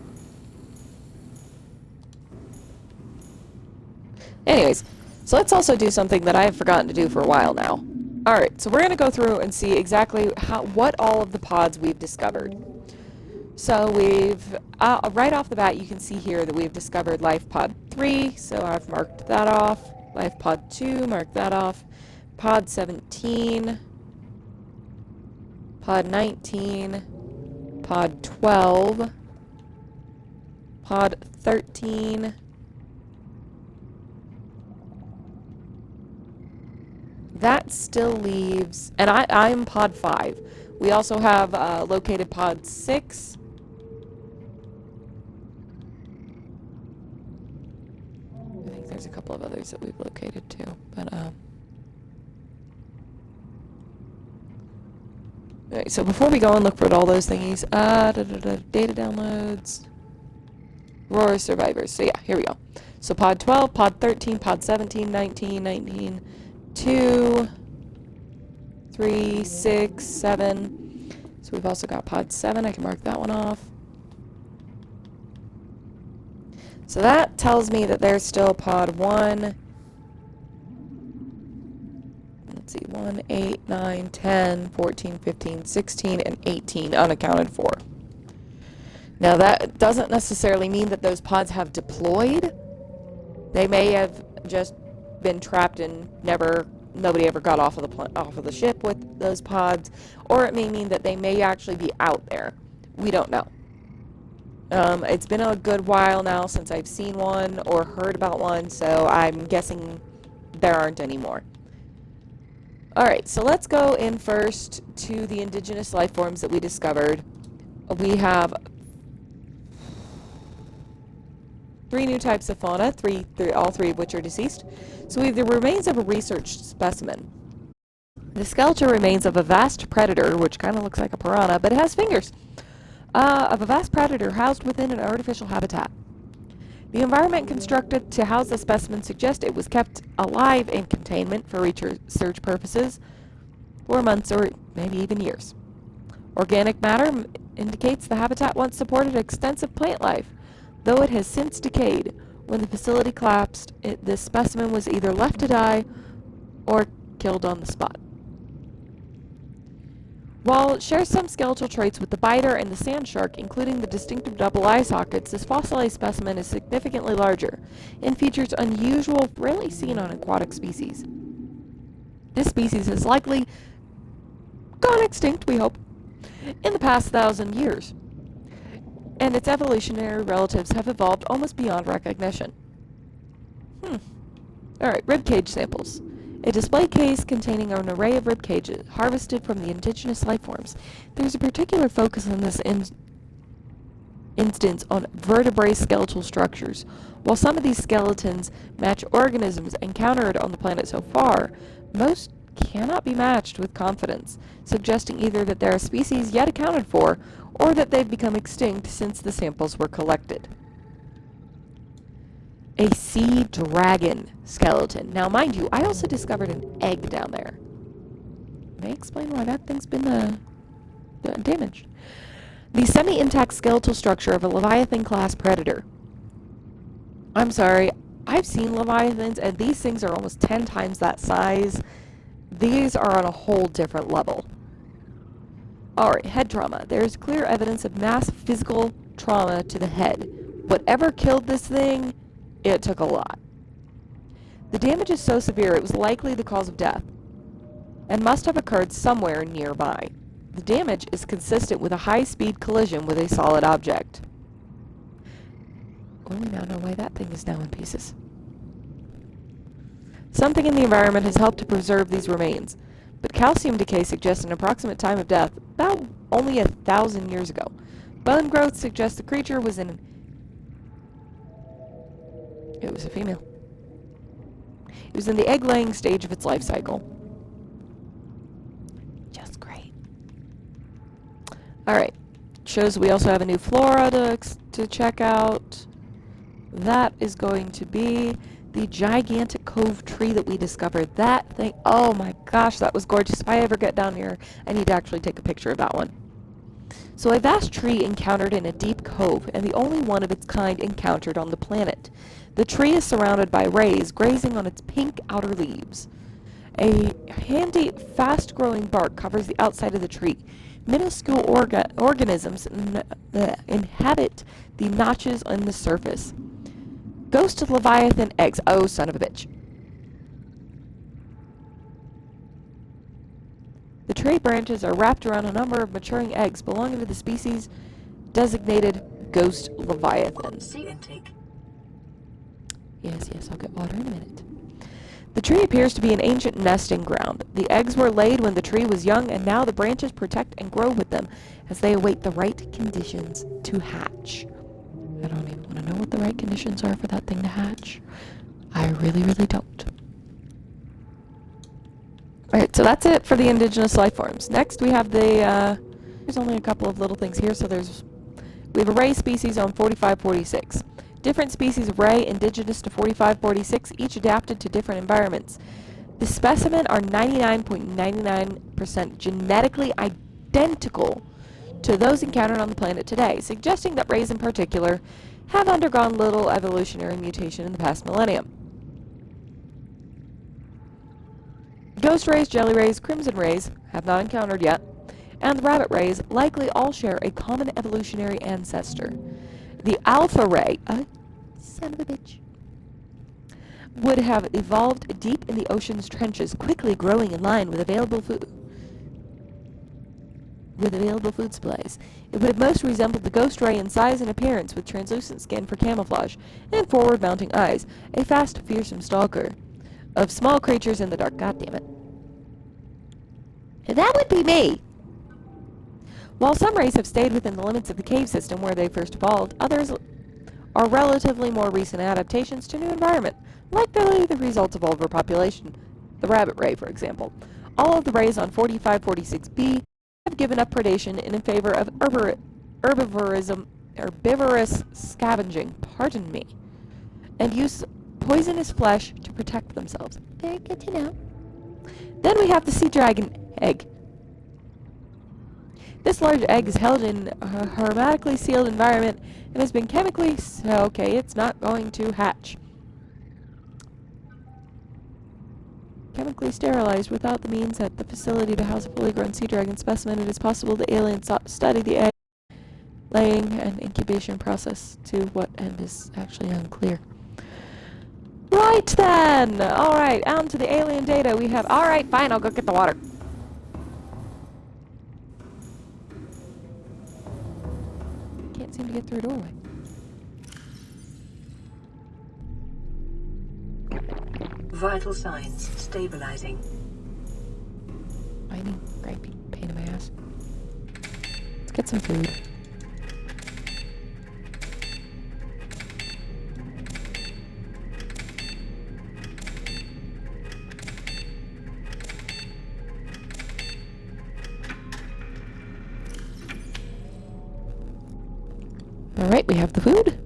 Anyways, so let's also do something that I have forgotten to do for a while now. Alright, so we're going to go through and see exactly what all of the pods we've discovered. So we've, right off the bat, you can see here that we've discovered Life Pod 3, so I've marked that off. Life Pod 2, mark that off. Pod 17, Pod 19, Pod 12, Pod 13, that still leaves, and I'm Pod 5. We also have located Pod 6. I think there's a couple of others that we've located too, but Alright, so before we go and look for all those thingies, data downloads, Aurora survivors. So yeah, here we go. So Pod 12, Pod 13, Pod 17, 19, 2, 3, 6, 7. So we've also got Pod 7. I can mark that one off. So that tells me that there's still Pod 1. Let's see, 1, 8, 9, 10, 14, 15, 16, and 18 unaccounted for. Now that doesn't necessarily mean that those pods have deployed. They may have just been trapped and nobody ever got off of the ship with those pods, or it may mean that they may actually be out there. We don't know. It's been a good while now since I've seen one or heard about one, so I'm guessing there aren't any more. Alright, so let's go in first to the indigenous life forms that we discovered. We have 3 new types of fauna, all three of which are deceased. So we have the remains of a researched specimen. The skeletal remains of a vast predator, which kind of looks like a piranha, but it has fingers, of a vast predator housed within an artificial habitat. The environment constructed to house the specimen suggests it was kept alive in containment for research purposes for months or maybe even years. Organic matter indicates the habitat once supported extensive plant life, though it has since decayed. When the facility collapsed, this specimen was either left to die or killed on the spot. While it shares some skeletal traits with the biter and the sand shark, including the distinctive double eye sockets, this fossilized specimen is significantly larger and features unusual, rarely seen on aquatic species. This species has likely gone extinct, we hope, in the past 1,000 years, and its evolutionary relatives have evolved almost beyond recognition. Alright, ribcage samples. A display case containing an array of rib cages harvested from the indigenous life forms. There's a particular focus in this instance on vertebrate skeletal structures. While some of these skeletons match organisms encountered on the planet so far, most cannot be matched with confidence, suggesting either that there are species yet accounted for, or that they've become extinct since the samples were collected. A sea dragon skeleton. Now, mind you, I also discovered an egg down there. May explain why that thing's been damaged. The semi-intact skeletal structure of a Leviathan-class predator. I'm sorry, I've seen Leviathans, and these things are almost 10 times that size. These are on a whole different level. Alright, head trauma. There is clear evidence of mass physical trauma to the head. Whatever killed this thing, it took a lot. The damage is so severe it was likely the cause of death, and must have occurred somewhere nearby. The damage is consistent with a high-speed collision with a solid object. Well, we now know why that thing is now in pieces. Something in the environment has helped to preserve these remains, but calcium decay suggests an approximate time of death about only 1,000 years ago. Bone growth suggests the creature was it was a female. It was in the egg-laying stage of its life cycle. Just great. Alright. shows we also have a new flora to check out. That is going to be the gigantic cove tree that we discovered. That thing, oh my gosh, that was gorgeous. If I ever get down here, I need to actually take a picture of that one. So a vast tree encountered in a deep cove, and the only one of its kind encountered on the planet. The tree is surrounded by rays grazing on its pink outer leaves. A handy, fast-growing bark covers the outside of the tree. Minuscule organisms inhabit the notches on the surface. Ghost Leviathan eggs. Oh, son of a bitch. The tree branches are wrapped around a number of maturing eggs belonging to the species designated Ghost Leviathan. Sea intake. Yes, I'll get water in a minute. The tree appears to be an ancient nesting ground. The eggs were laid when the tree was young, and now the branches protect and grow with them as they await the right conditions to hatch. I don't even want to know what the right conditions are for that thing to hatch. I really, really don't. Alright, so that's it for the indigenous life forms. Next we have the, there's only a couple of little things here, so we have a ray species on 4546. Different species of ray indigenous to 4546, each adapted to different environments. The specimen are 99.99% genetically identical to those encountered on the planet today, suggesting that rays in particular have undergone little evolutionary mutation in the past millennium. Ghost rays, jelly rays, crimson rays have not encountered yet, and the rabbit rays likely all share a common evolutionary ancestor. The alpha ray, son of a bitch, would have evolved deep in the ocean's trenches, quickly growing in line with available food supplies. It would have most resembled the ghost ray in size and appearance, with translucent skin for camouflage and forward-mounting eyes, a fast, fearsome stalker of small creatures in the dark. God damn it. And that would be me! While some rays have stayed within the limits of the cave system where they first evolved, others are relatively more recent adaptations to new environment, likely the result of overpopulation. The rabbit ray, for example. All of the rays on 4546b have given up predation in favor of herbivorous scavenging, pardon me, and use poisonous flesh to protect themselves. Very good to know. Then we have the sea dragon egg. This large egg is held in a hermetically sealed environment and has been chemically... okay, it's not going to hatch. Chemically sterilized without the means at the facility to house a fully grown sea dragon specimen. It is possible the aliens studied the egg laying and incubation process, to what end is actually unclear. Right then! Alright, on to the alien data we have. Alright, fine, I'll go get the water. Can't seem to get through a doorway. Vital signs stabilizing. Whiny, gripey, pain in my ass. Let's get some food. Alright, we have the food.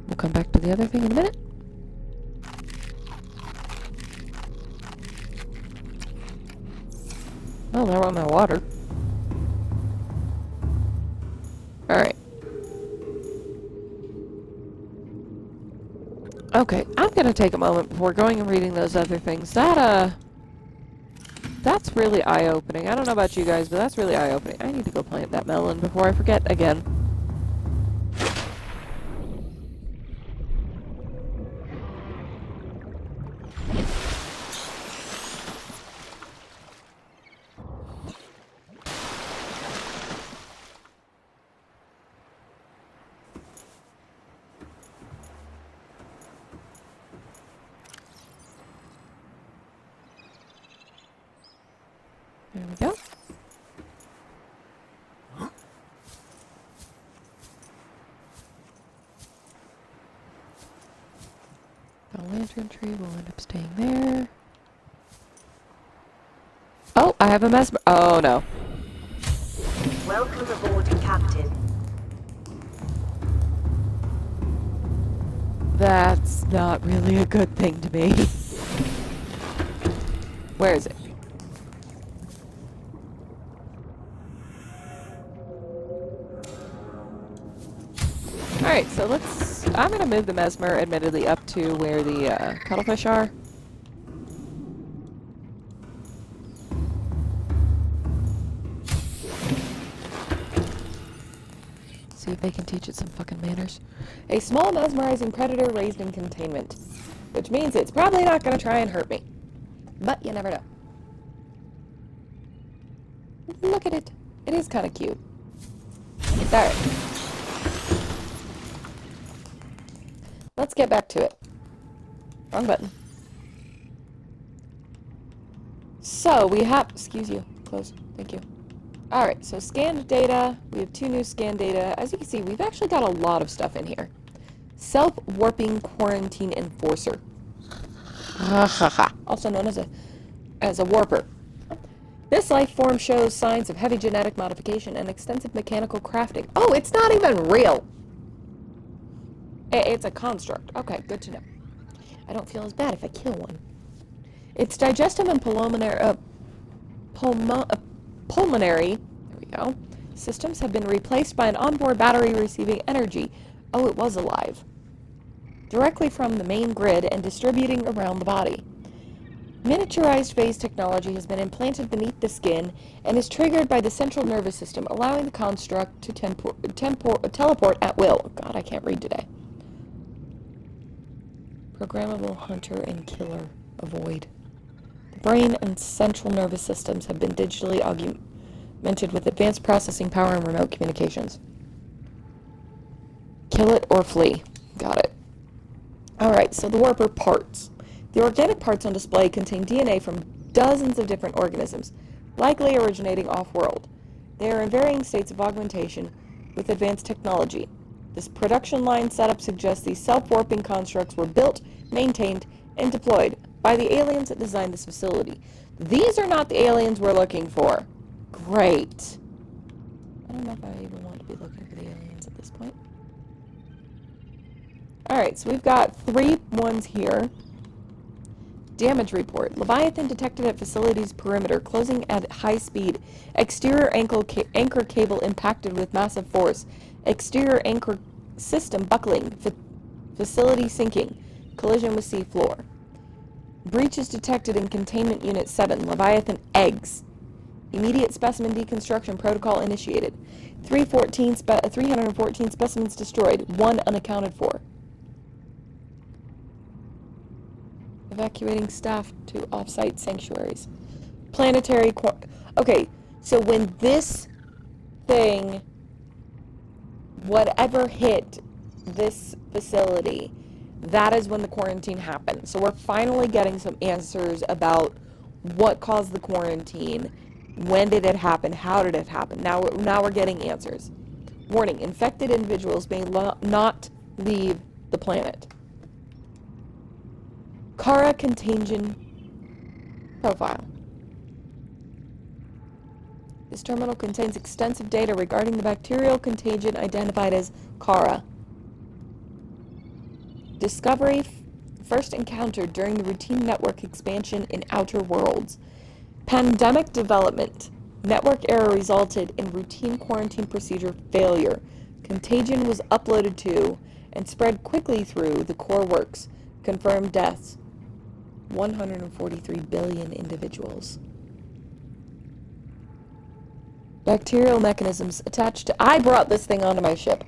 We'll come back to the other thing in a minute. Oh, there went my water. Alright. Okay, I'm gonna take a moment before going and reading those other things. That's really eye-opening. I don't know about you guys, but that's really eye-opening. I need to go plant that melon before I forget again. There we go. The lantern tree will end up staying there. Oh, I have a mesmer. Oh no. Welcome aboard, Captain. That's not really a good thing to me. Where is it? Alright, so I'm gonna move the Mesmer admittedly up to where the cuttlefish are. See if they can teach it some fucking manners. A small mesmerizing predator raised in containment. Which means it's probably not gonna try and hurt me. But you never know. Look at it. It is kind of cute. Alright. Let's get back to it. Wrong button. So, we have... Excuse you. Close. Thank you. Alright, so scanned data. We have 2 new scan data. As you can see, we've actually got a lot of stuff in here. Self-warping quarantine enforcer. Also known as a warper. This life form shows signs of heavy genetic modification and extensive mechanical crafting. Oh, it's not even real! It's a construct. Okay, good to know. I don't feel as bad if I kill one. Its digestive and pulmonary, there we go, systems have been replaced by an onboard battery receiving energy. Oh, it was alive. Directly from the main grid and distributing around the body. Miniaturized phase technology has been implanted beneath the skin and is triggered by the central nervous system, allowing the construct to teleport at will. God, I can't read today. Programmable hunter and killer. Avoid. The brain and central nervous systems have been digitally augmented with advanced processing power and remote communications. Kill it or flee. Got it. Alright, so the warper parts. The organic parts on display contain DNA from dozens of different organisms, likely originating off-world. They are in varying states of augmentation with advanced technology. This production line setup suggests these self-warping constructs were built, maintained, and deployed by the aliens that designed this facility. These are not the aliens we're looking for. Great. I don't know if I even want to be looking for the aliens at this point. Alright, so we've got 3 ones here. Damage report. Leviathan detected at facility's perimeter, closing at high speed. Exterior anchor cable impacted with massive force. Exterior anchor system buckling. Facility sinking. Collision with seafloor. Breaches detected in Containment Unit 7. Leviathan eggs. Immediate specimen deconstruction protocol initiated. 314 specimens destroyed. 1 unaccounted for. Evacuating staff to off-site sanctuaries. Planetary okay, so when this thing, whatever hit this facility, that is when the quarantine happened. So we're finally getting some answers about what caused the quarantine, when did it happen, how did it happen. Now we're getting answers. Warning, infected individuals may not leave the planet. Kara contagion profile. This terminal contains extensive data regarding the bacterial contagion identified as Kara. Discovery first encountered during the routine network expansion in Outer Worlds. Pandemic development. Network error resulted in routine quarantine procedure failure. Contagion was uploaded to and spread quickly through the core works. Confirmed deaths. 143 billion individuals. Bacterial mechanisms attached to... I brought this thing onto my ship.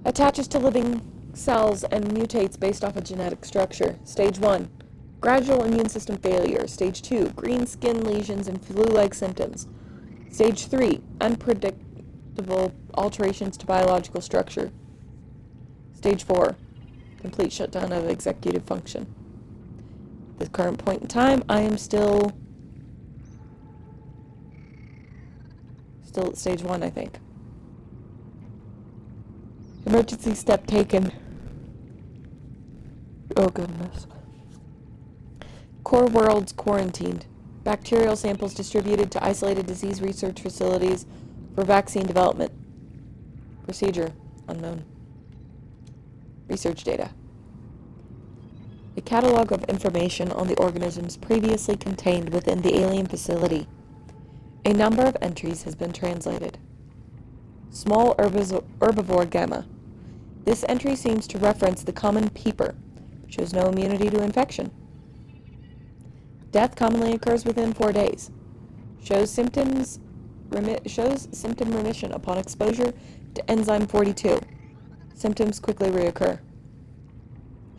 Attaches to living cells and mutates based off a genetic structure. Stage 1. Gradual immune system failure. Stage 2. Green skin lesions and flu-like symptoms. Stage 3. Unpredictable alterations to biological structure. Stage 4. Complete shutdown of executive function. At the current point in time, I am still at stage 1, I think. Emergency step taken. Oh, goodness. Core worlds quarantined. Bacterial samples distributed to isolated disease research facilities for vaccine development. Procedure unknown. Research data. A catalog of information on the organisms previously contained within the alien facility. A number of entries has been translated. Small herbivore gamma. This entry seems to reference the common peeper. Shows no immunity to infection. Death commonly occurs within 4 days. Shows symptom remission upon exposure to enzyme 42. Symptoms quickly reoccur.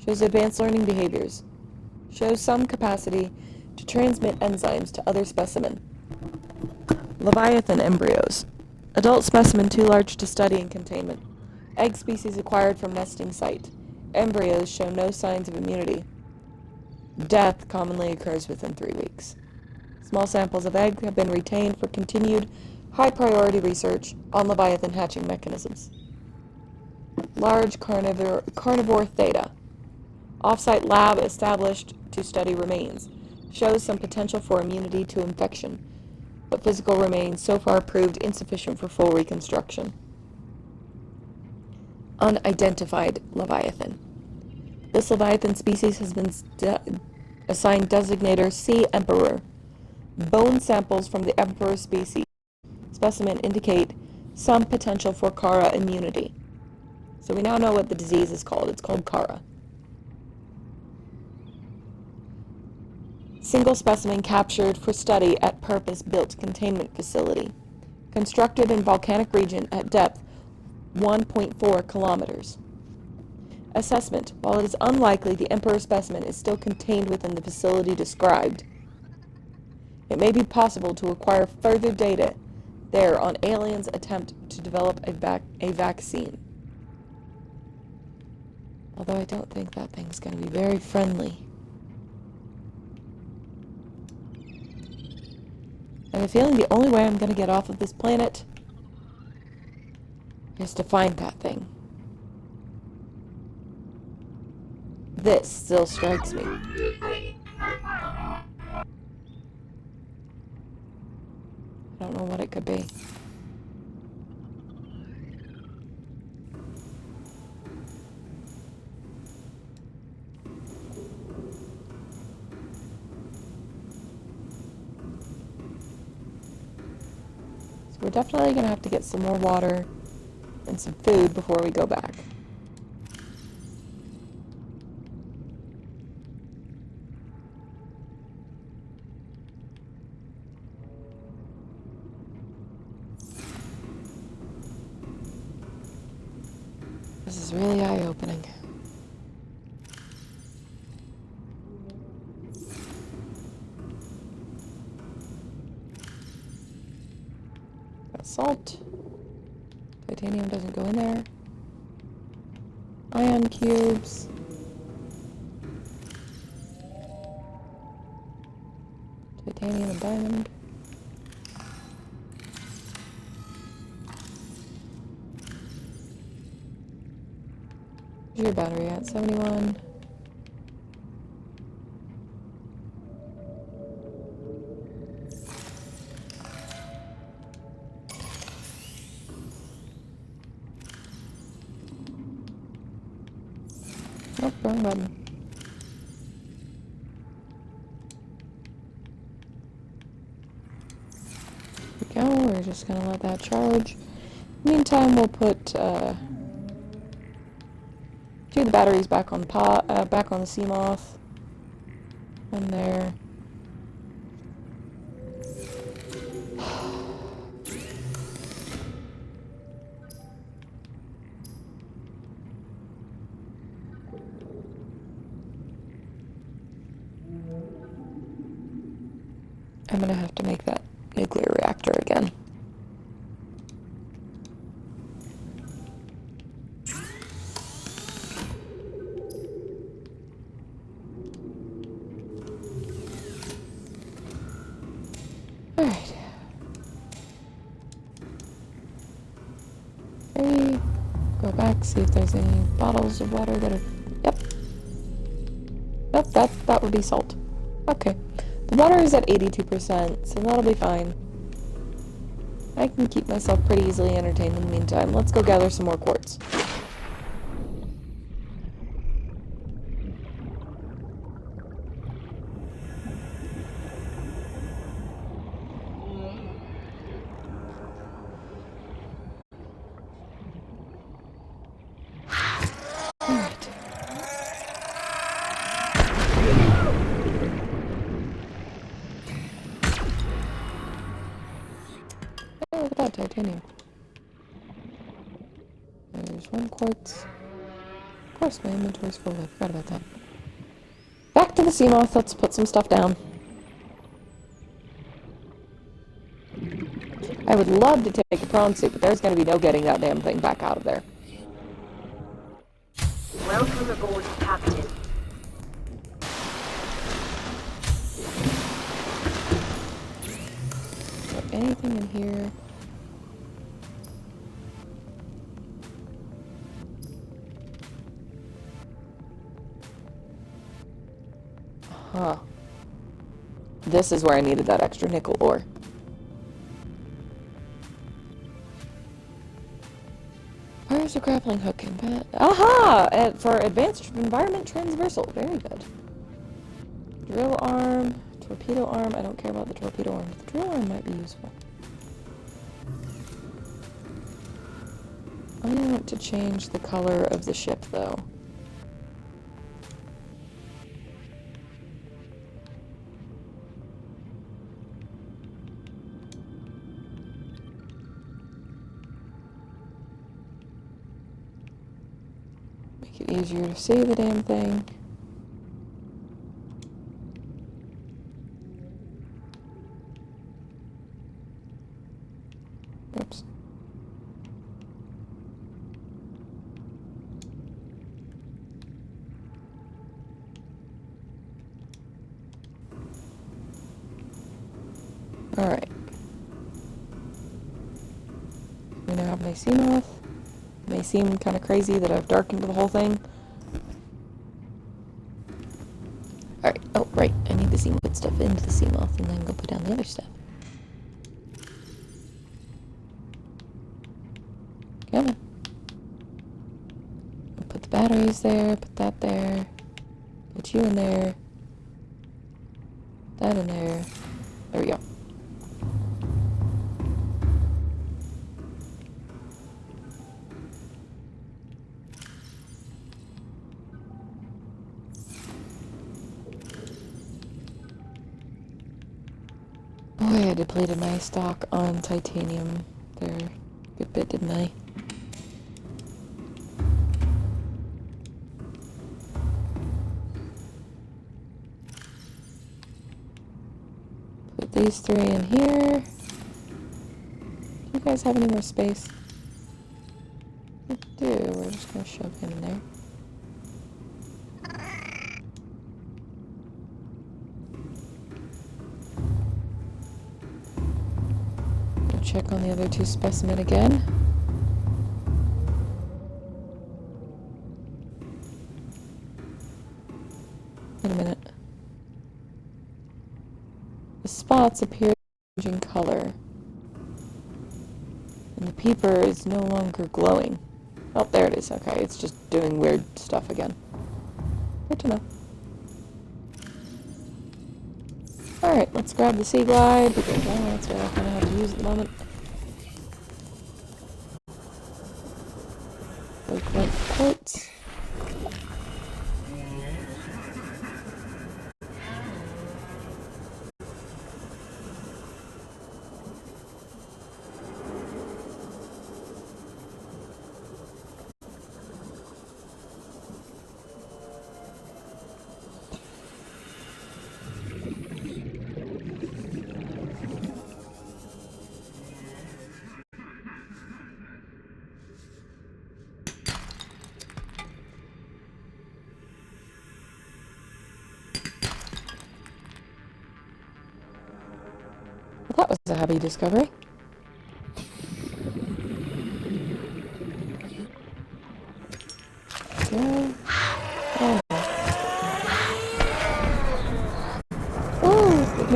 Shows advanced learning behaviors. Shows some capacity to transmit enzymes to other specimen. Leviathan embryos. Adult specimen too large to study in containment. Egg species acquired from nesting site. Embryos show no signs of immunity. Death commonly occurs within 3 weeks. Small samples of egg have been retained for continued high-priority research on Leviathan hatching mechanisms. Large carnivore theta. Off-site lab established to study remains. Shows some potential for immunity to infection, but physical remains so far proved insufficient for full reconstruction. Unidentified Leviathan. This Leviathan species has been assigned designator C. emperor. Bone samples from the emperor specimen indicate some potential for Kara immunity. So we now know what the disease is called. It's called Kara. Single specimen captured for study at purpose-built containment facility. Constructed in volcanic region at depth 1.4 kilometers. Assessment. While it is unlikely the emperor specimen is still contained within the facility described, it may be possible to acquire further data there on aliens' attempt to develop a vaccine. Although I don't think that thing's going to be very friendly. I have a feeling the only way I'm going to get off of this planet is to find that thing. This still strikes me. I don't know what it could be. So we're definitely going to have to get some more water and some food before we go back. This is really eye-opening. Got salt. Titanium doesn't go in there. Ion cubes. Titanium and diamond. Where's your battery at? 71. Nope, wrong button. There we go. We're just gonna let that charge. Meantime, we'll put two of the batteries back on back on the CMOS. In there. I'm gonna have to make that nuclear reactor again. Alright. Okay, go back, see if there's any bottles of water that are... Yep. Nope, that would be salt. Okay. Water is at 82%, so that'll be fine. I can keep myself pretty easily entertained in the meantime. Let's go gather some more quartz. Alright. Oh, look at that, titanium. There's one quartz. Of course, my inventory's full. I forgot about that. Back to the sea moth. Let's put some stuff down. I would love to take a prawn suit, but there's going to be no getting that damn thing back out of there. Welcome aboard, Captain. Is there anything in here? Huh. This is where I needed that extra nickel ore. Where's the grappling hook? Aha! For advanced environment transversal. Very good. Drill arm, torpedo arm. I don't care about the torpedo arm. The drill arm might be useful. I want to change the color of the ship, though. Make it easier to see the damn thing. Oops. Alright. We now have my sea moth. It may seem kind of crazy that I've darkened the whole thing. Alright. Oh, right. I need to put stuff into the sea moth and then go put down the other stuff. Come on. I'll put the batteries there, put that there, put you in there, that in there. There we go. Boy, I depleted my stock on titanium there a good bit, didn't I? Put these three in here. Do you guys have any more space? I do. We're just gonna shove him in there. Check on the other two specimen again. Wait a minute. The spots appear changing color. And the peeper is no longer glowing. Oh, there it is. Okay, it's just doing weird stuff again. Good to know. Alright, let's grab the sea glide, because that's what I kind of have to use at the moment. Collect quartz. Well, that was a happy discovery. Go. Oh. Oh,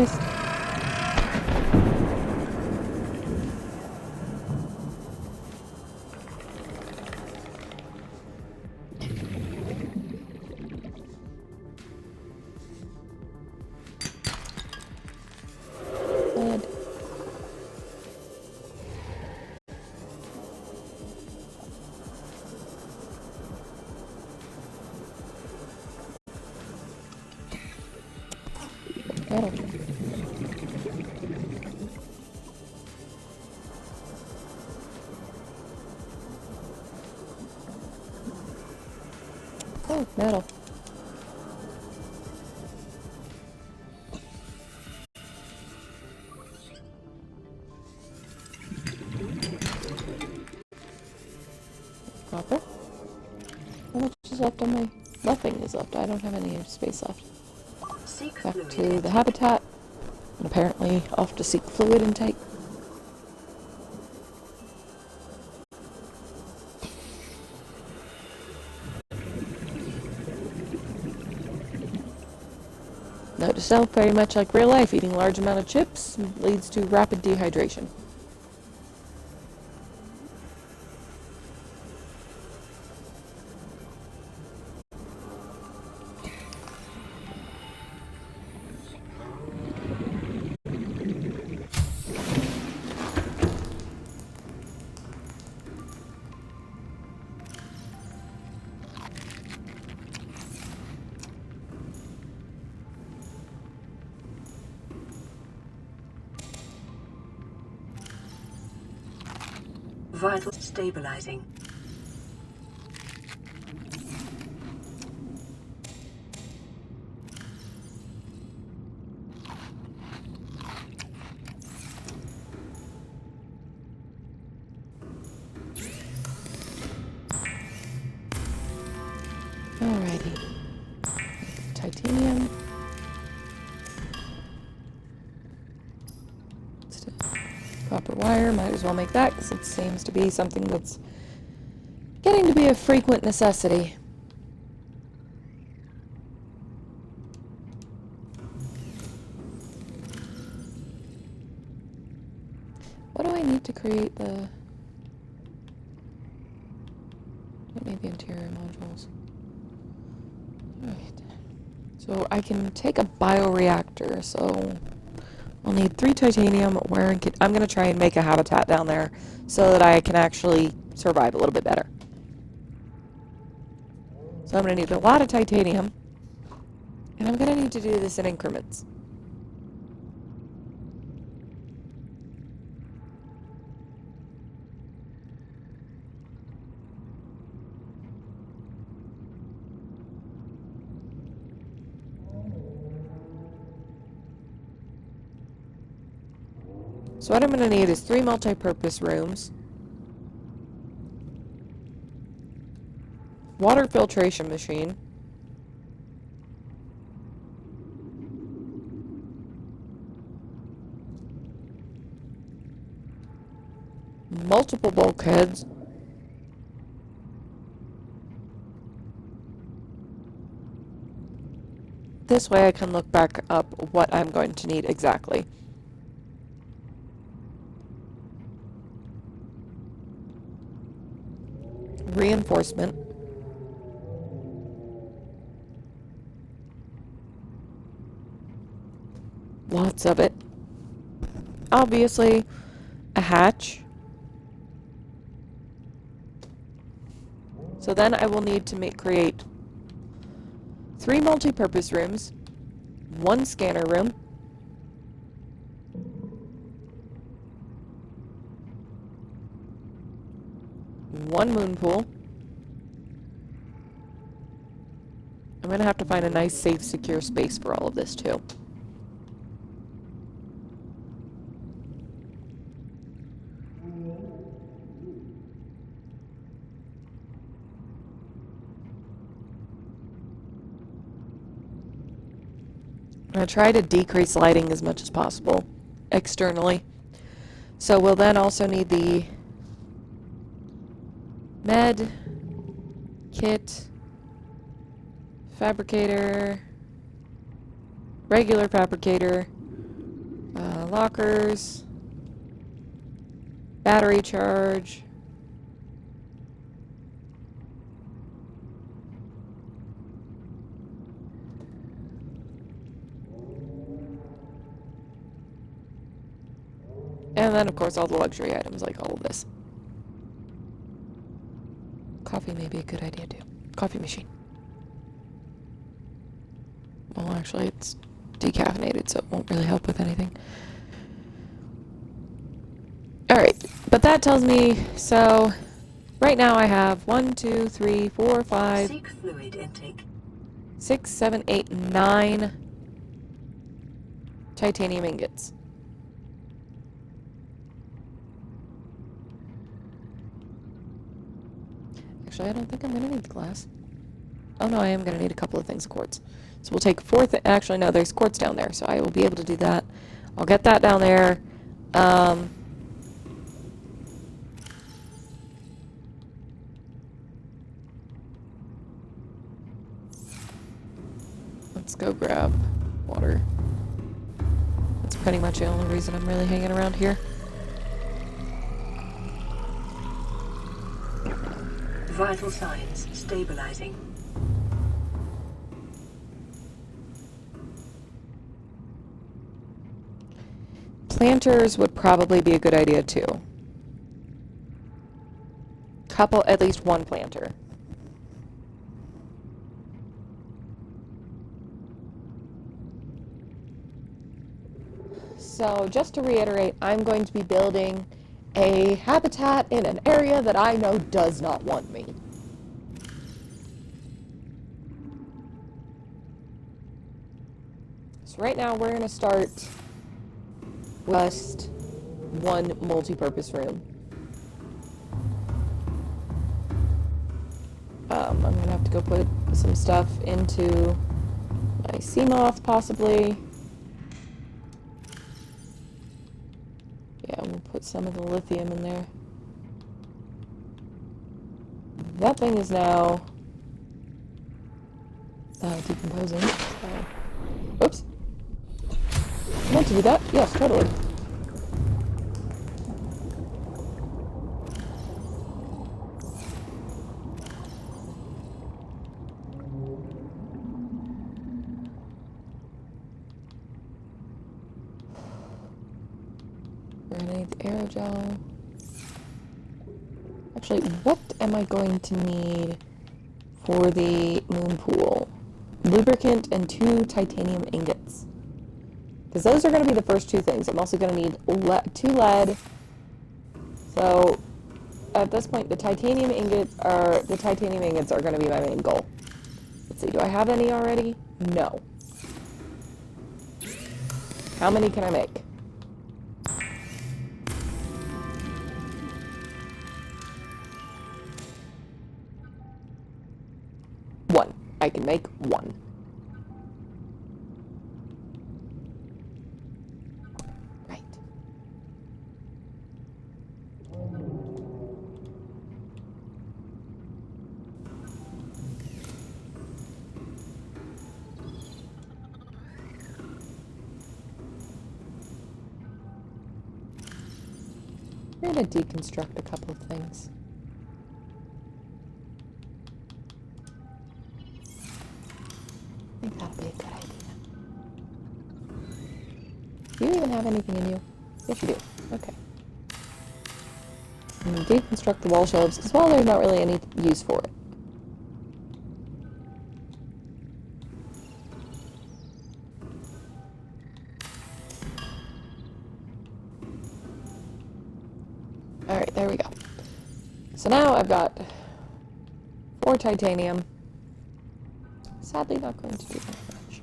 metal. Oh, metal. Copper. How much is left on my... Nothing is left. I don't have any space left. Seek Back fluid to the intake. habitat. And apparently off to seek fluid intake. Note to self, very much like real life, eating large amount of chips leads to rapid dehydration. Vital stabilizing. Alrighty. Titanium. Copper wire, might as well make that because it seems to be something that's getting to be a frequent necessity. What do I need to create the... Don't need the interior modules. Alright. So I can take a bioreactor, so I'll need 3 titanium. I'm going to try and make a habitat down there so that I can actually survive a little bit better. So I'm going to need a lot of titanium, and I'm going to need to do this in increments. So what I'm going to need is 3 multi-purpose rooms, water filtration machine, multiple bulkheads, this way I can look back up what I'm going to need exactly. Reinforcement. Lots of it. Obviously, a hatch. So then I will need to create 3 multi-purpose rooms, 1 scanner room, one moon pool. I'm going to have to find a nice, safe, secure space for all of this, too. I'm going to try to decrease lighting as much as possible externally. So we'll then also need the med kit, fabricator, regular fabricator, lockers, battery charge, and then of course all the luxury items like all of this. Coffee may be a good idea too. Coffee machine. Well, actually, it's decaffeinated, so it won't really help with anything. Alright, but that tells me, so right now I have 1, 2, 3, 4, 5, Seek fluid intake. 6, 7, 8, 9 titanium ingots. Actually, I don't think I'm going to need the glass. Oh no, I am going to need a couple of things of quartz. So we'll take actually no, there's quartz down there, so I will be able to do that. I'll get that down there. Let's go grab water. That's pretty much the only reason I'm really hanging around here. Vital signs stabilizing. Planters would probably be a good idea too. At least one planter. So just to reiterate, I'm going to be building a habitat in an area that I know does not want me. So right now we're going to start just one multi-purpose room. I'm going to have to go put some stuff into my sea moth possibly. Yeah, we'll put some of the lithium in there. That thing is now decomposing. So. Oops. I meant to do that. Yes, totally. We're gonna need the aerogel. Actually, what am I going to need for the moon pool? Lubricant and 2 titanium ingots. Because those are going to be the first 2 things. I'm also going to need 2 lead. So, at this point, the titanium ingots are going to be my main goal. Let's see, do I have any already? No. How many can I make? 1. I can make 1. Right. We're going to deconstruct a couple of things. I think that'll be a good idea. Do you even have anything in you? Yes, you do. Okay. And deconstruct the wall shelves, because, well, there's not really any use for it. Alright, there we go. So now I've got 4 titanium. Sadly not going to do that much.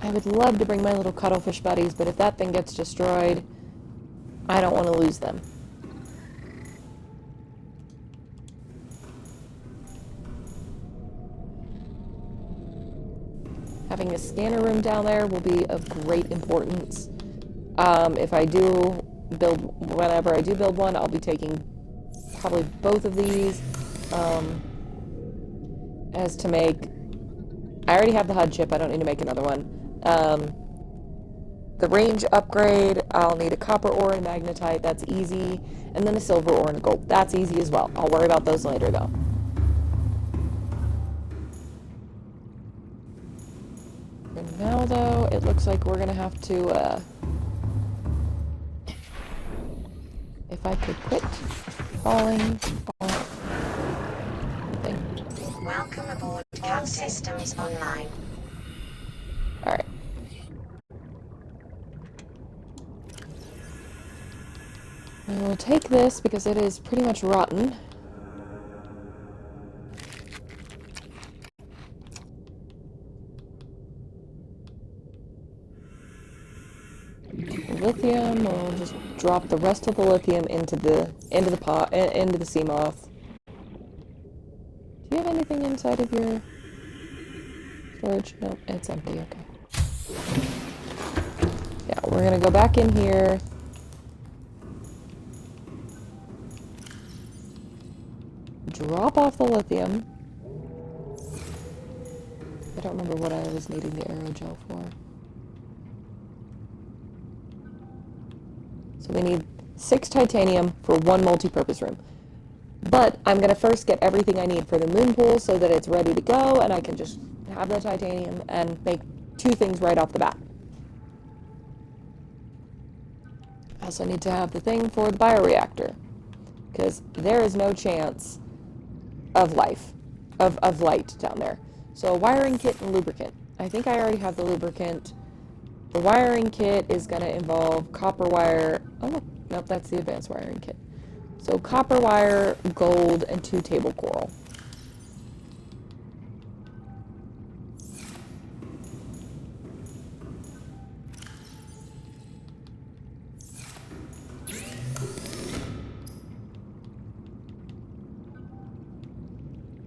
I would love to bring my little cuttlefish buddies, but if that thing gets destroyed, I don't want to lose them. Having a scanner room down there will be of great importance. If I do whenever I do build one, I'll be taking probably both of these, as to make... I already have the HUD chip, I don't need to make another one. The range upgrade, I'll need a copper ore and magnetite, that's easy, and then a silver ore and a gold. That's easy as well. I'll worry about those later, though. For now, though, it looks like we're gonna have to, if I could quit falling off. Welcome aboard. CAD systems online. Alright. We'll take this because it is pretty much rotten. Lithium, we'll just drop the rest of the lithium into the pot, into the Seamoth. Do you have anything inside of your storage? No, it's empty, okay. Yeah, we're gonna go back in here. Drop off the lithium. I don't remember what I was needing the aerogel for. So we need 6 titanium for 1 multi-purpose room. But I'm going to first get everything I need for the moon pool so that it's ready to go and I can just have the titanium and make 2 things right off the bat. I also need to have the thing for the bioreactor because there is no chance of life, of light down there. So wiring kit and lubricant. I think I already have the lubricant. The wiring kit is going to involve copper wire. Oh, look. Nope, that's the advanced wiring kit. So copper wire, gold, and 2 table coral.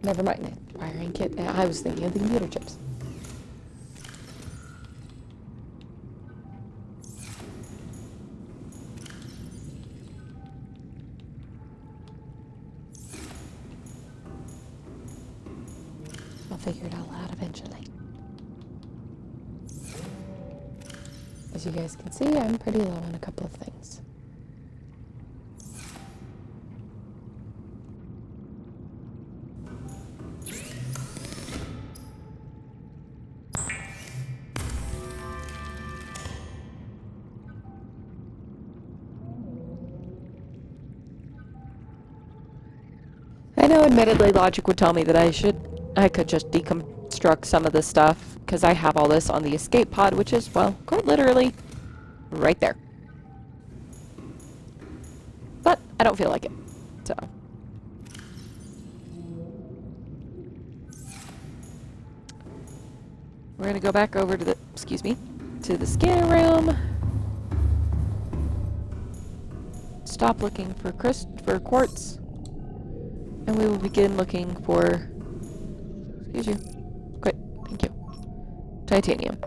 Never mind. Wiring kit. I was thinking of the computer chips. I'll figure it all out eventually. As you guys can see, I'm pretty low on a couple of things. I know, admittedly, logic would tell me that I could just deconstruct some of this stuff, because I have all this on the escape pod, which is, well, quite literally right there. But I don't feel like it, so. We're gonna go back over to the, to the scanner room. Stop looking for quartz. And we will begin looking for, thank you, titanium.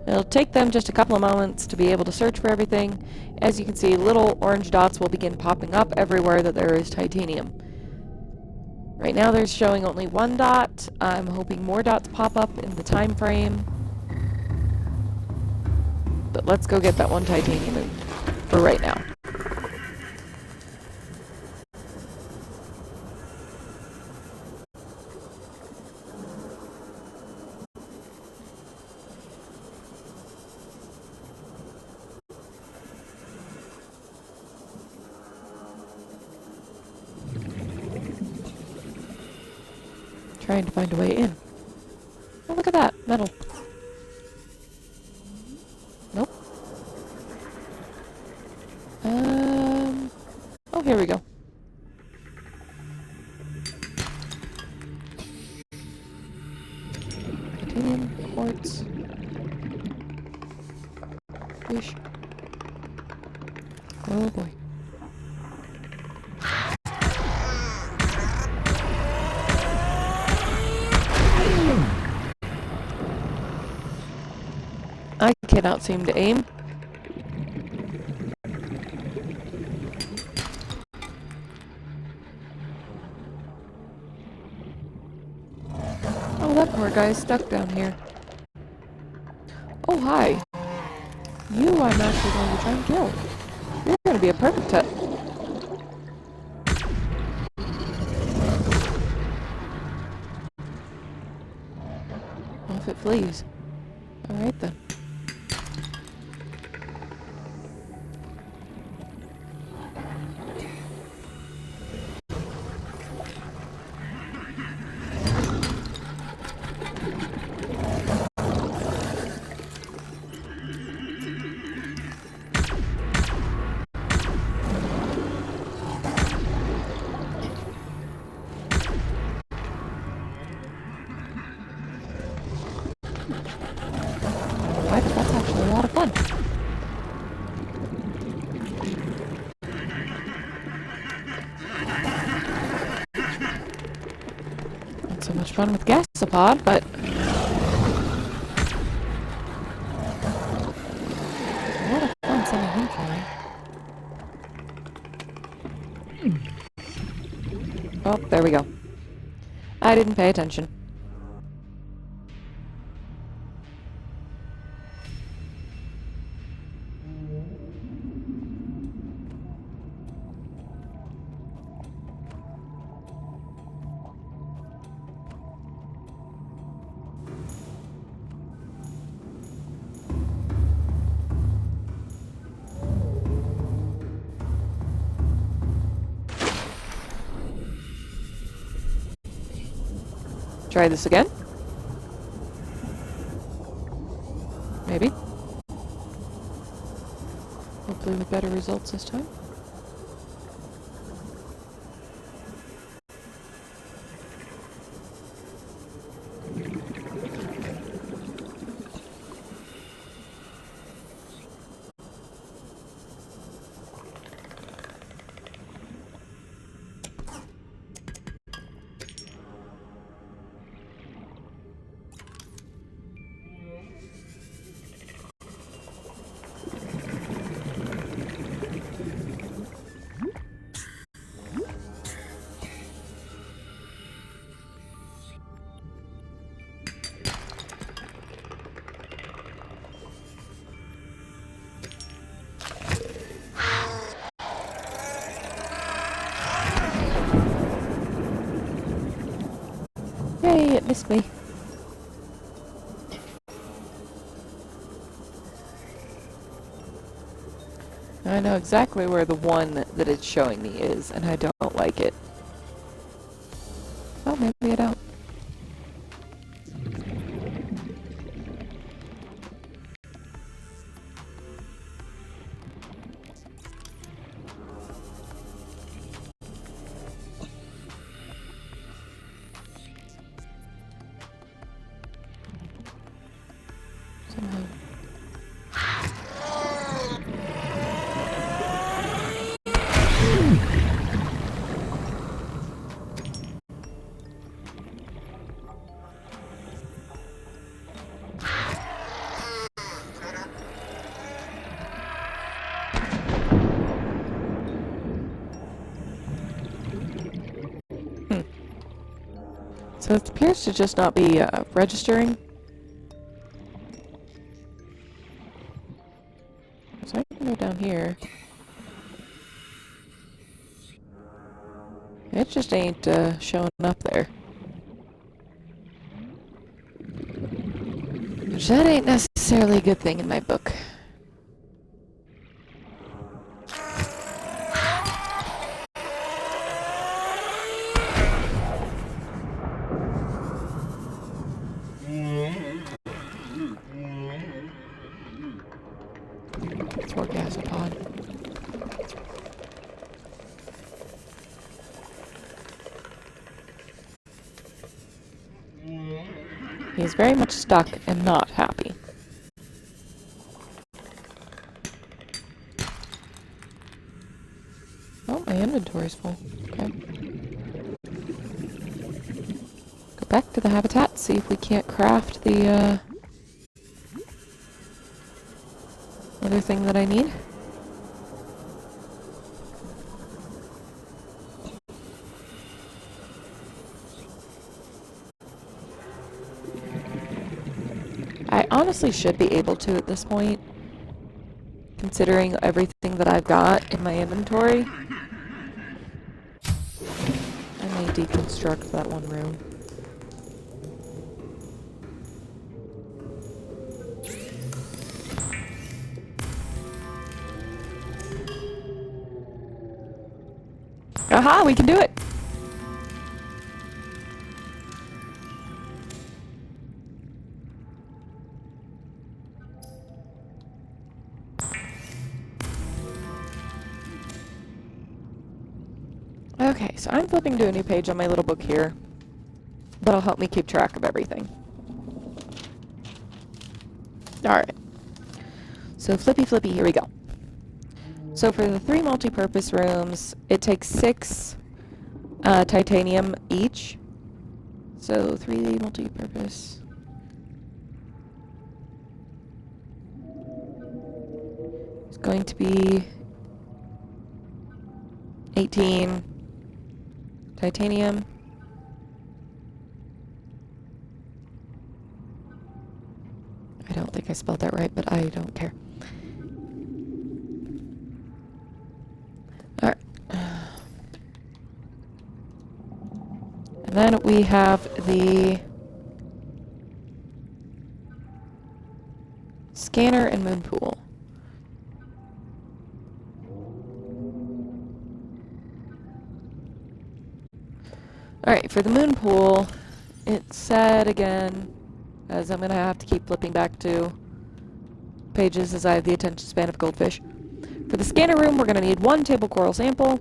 It'll take them just a couple of moments to be able to search for everything. As you can see, little orange dots will begin popping up everywhere that there is titanium. Right now there's showing only 1 dot. I'm hoping more dots pop up in the time frame. But let's go get that 1 titanium for right now. Trying to find a way in. Oh, look at that. Metal. Nope. Oh, here we go. Titanium, quartz. Fish. Oh boy. I cannot seem to aim. Oh, that poor guy's stuck down here. Oh, hi. You I'm actually going to try and kill. You're going to be a perfect pet. Well, if it flees. Alright then. fun with gasopod, but what a fun sending him for me. Oh, there we go. I didn't pay attention. Try this again. Maybe. Hopefully with better results this time. Yay, it missed me. I know exactly where the one that it's showing me is, and I don't like it. Oh, maybe I don't. Somehow. So it appears to just not be registering. So I can go down here. It just ain't showing up there. Which that ain't necessarily a good thing in my book. It's more gasopod. He's very much stuck and not happy. Oh, my inventory's full. Okay. Go back to the habitat, see if we can't craft the other thing that I need. I honestly should be able to at this point, considering everything that I've got in my inventory. I may deconstruct that one room. Aha, we can do it! Okay, so I'm flipping to a new page on my little book here. That'll help me keep track of everything. Alright. So flippy, here we go. So for the 3 multi-purpose rooms, it takes 6 titanium each. So 3 multi-purpose. It's going to be 18 titanium. I don't think I spelled that right, but I don't care. Alright. And then we have the scanner and moon pool. Alright, for the moon pool, it said again, as I'm going to have to keep flipping back to pages as I have the attention span of a goldfish. For the scanner room, we're going to need 1 table coral sample.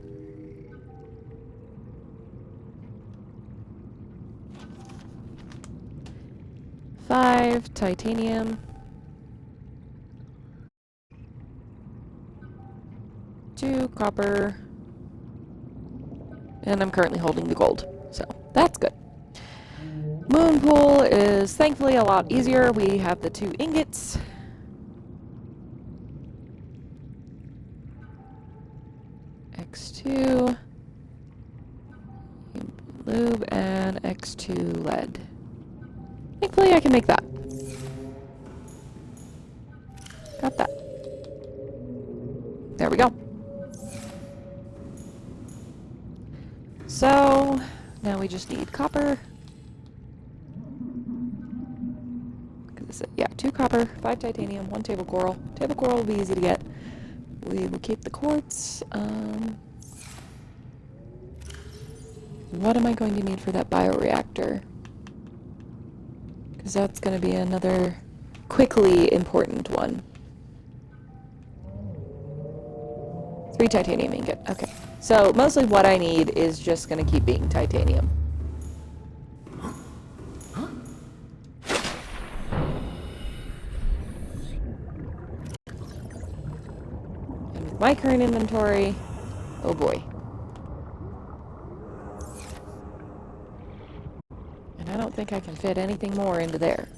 Five titanium. 2 copper. And I'm currently holding the gold, so that's good. Moon pool is thankfully a lot easier. We have the 2 ingots. X2 lube and X2 lead. Thankfully I can make that. Got that. There we go. So now we just need copper. Yeah, 2 copper, 5 titanium, 1 table coral. Table coral will be easy to get. We will keep the quartz. What am I going to need for that bioreactor? Because that's going to be another quickly important one. 3 titanium ingot. Okay. So mostly what I need is just going to keep being titanium. And with my current inventory, oh boy. And I don't think I can fit anything more into there.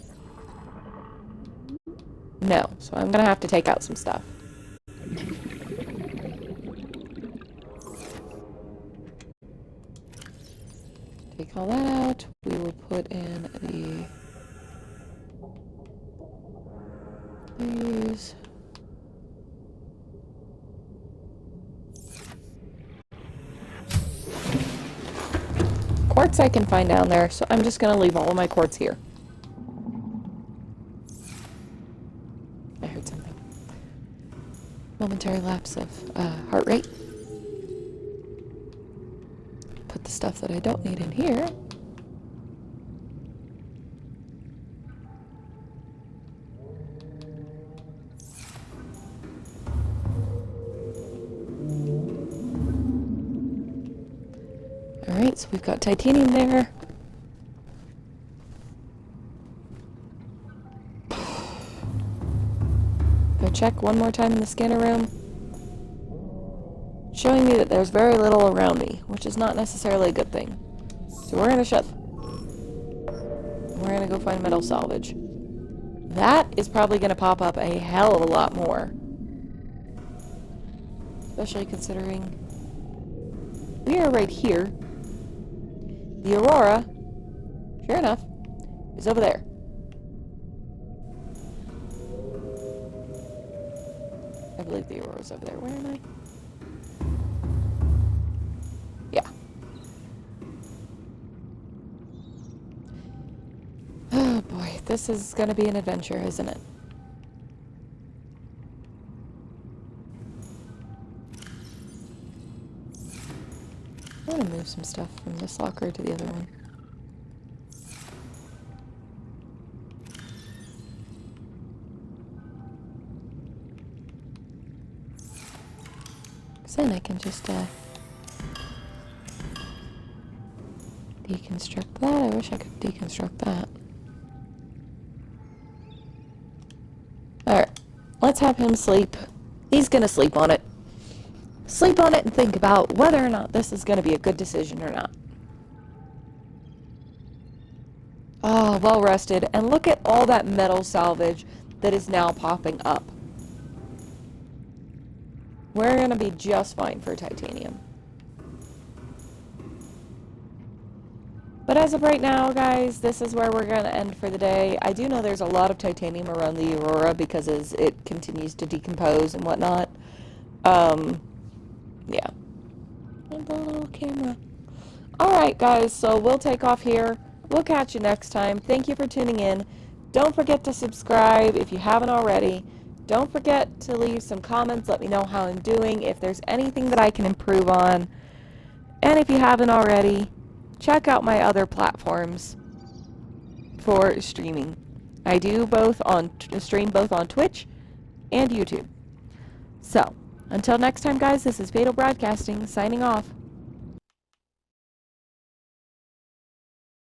No, so I'm going to have to take out some stuff. Take all that out. We will put in these. Quartz I can find down there, so I'm just going to leave all of my quartz here. I heard something. Momentary lapse of heart rate. Put the stuff that I don't need in here. Alright, so we've got titanium there. Go check one more time in the scanner room. Showing me that there's very little around me, which is not necessarily a good thing. So we're gonna we're gonna go find metal salvage. That is probably gonna pop up a hell of a lot more. Especially considering we are right here. The Aurora, sure enough, is over there. I believe the Aurora's over there. Where am I? Yeah. Oh boy, this is gonna be an adventure, isn't it? I'm gonna move some stuff from this locker to the other one. Because then I can just deconstruct that. I wish I could deconstruct that. Alright, let's have him sleep. He's gonna sleep on it. Sleep on it and think about whether or not this is going to be a good decision or not. Oh, well rested. And look at all that metal salvage that is now popping up. We're going to be just fine for titanium. But as of right now, guys, this is where we're going to end for the day. I do know there's a lot of titanium around the Aurora because as it continues to decompose and whatnot. Yeah. And the little camera. Alright, guys, so we'll take off here. We'll catch you next time. Thank you for tuning in. Don't forget to subscribe if you haven't already. Don't forget to leave some comments. Let me know how I'm doing, if there's anything that I can improve on. And if you haven't already, check out my other platforms for streaming. I do stream both on Twitch and YouTube. So, until next time, guys, this is Fatal Broadcasting signing off.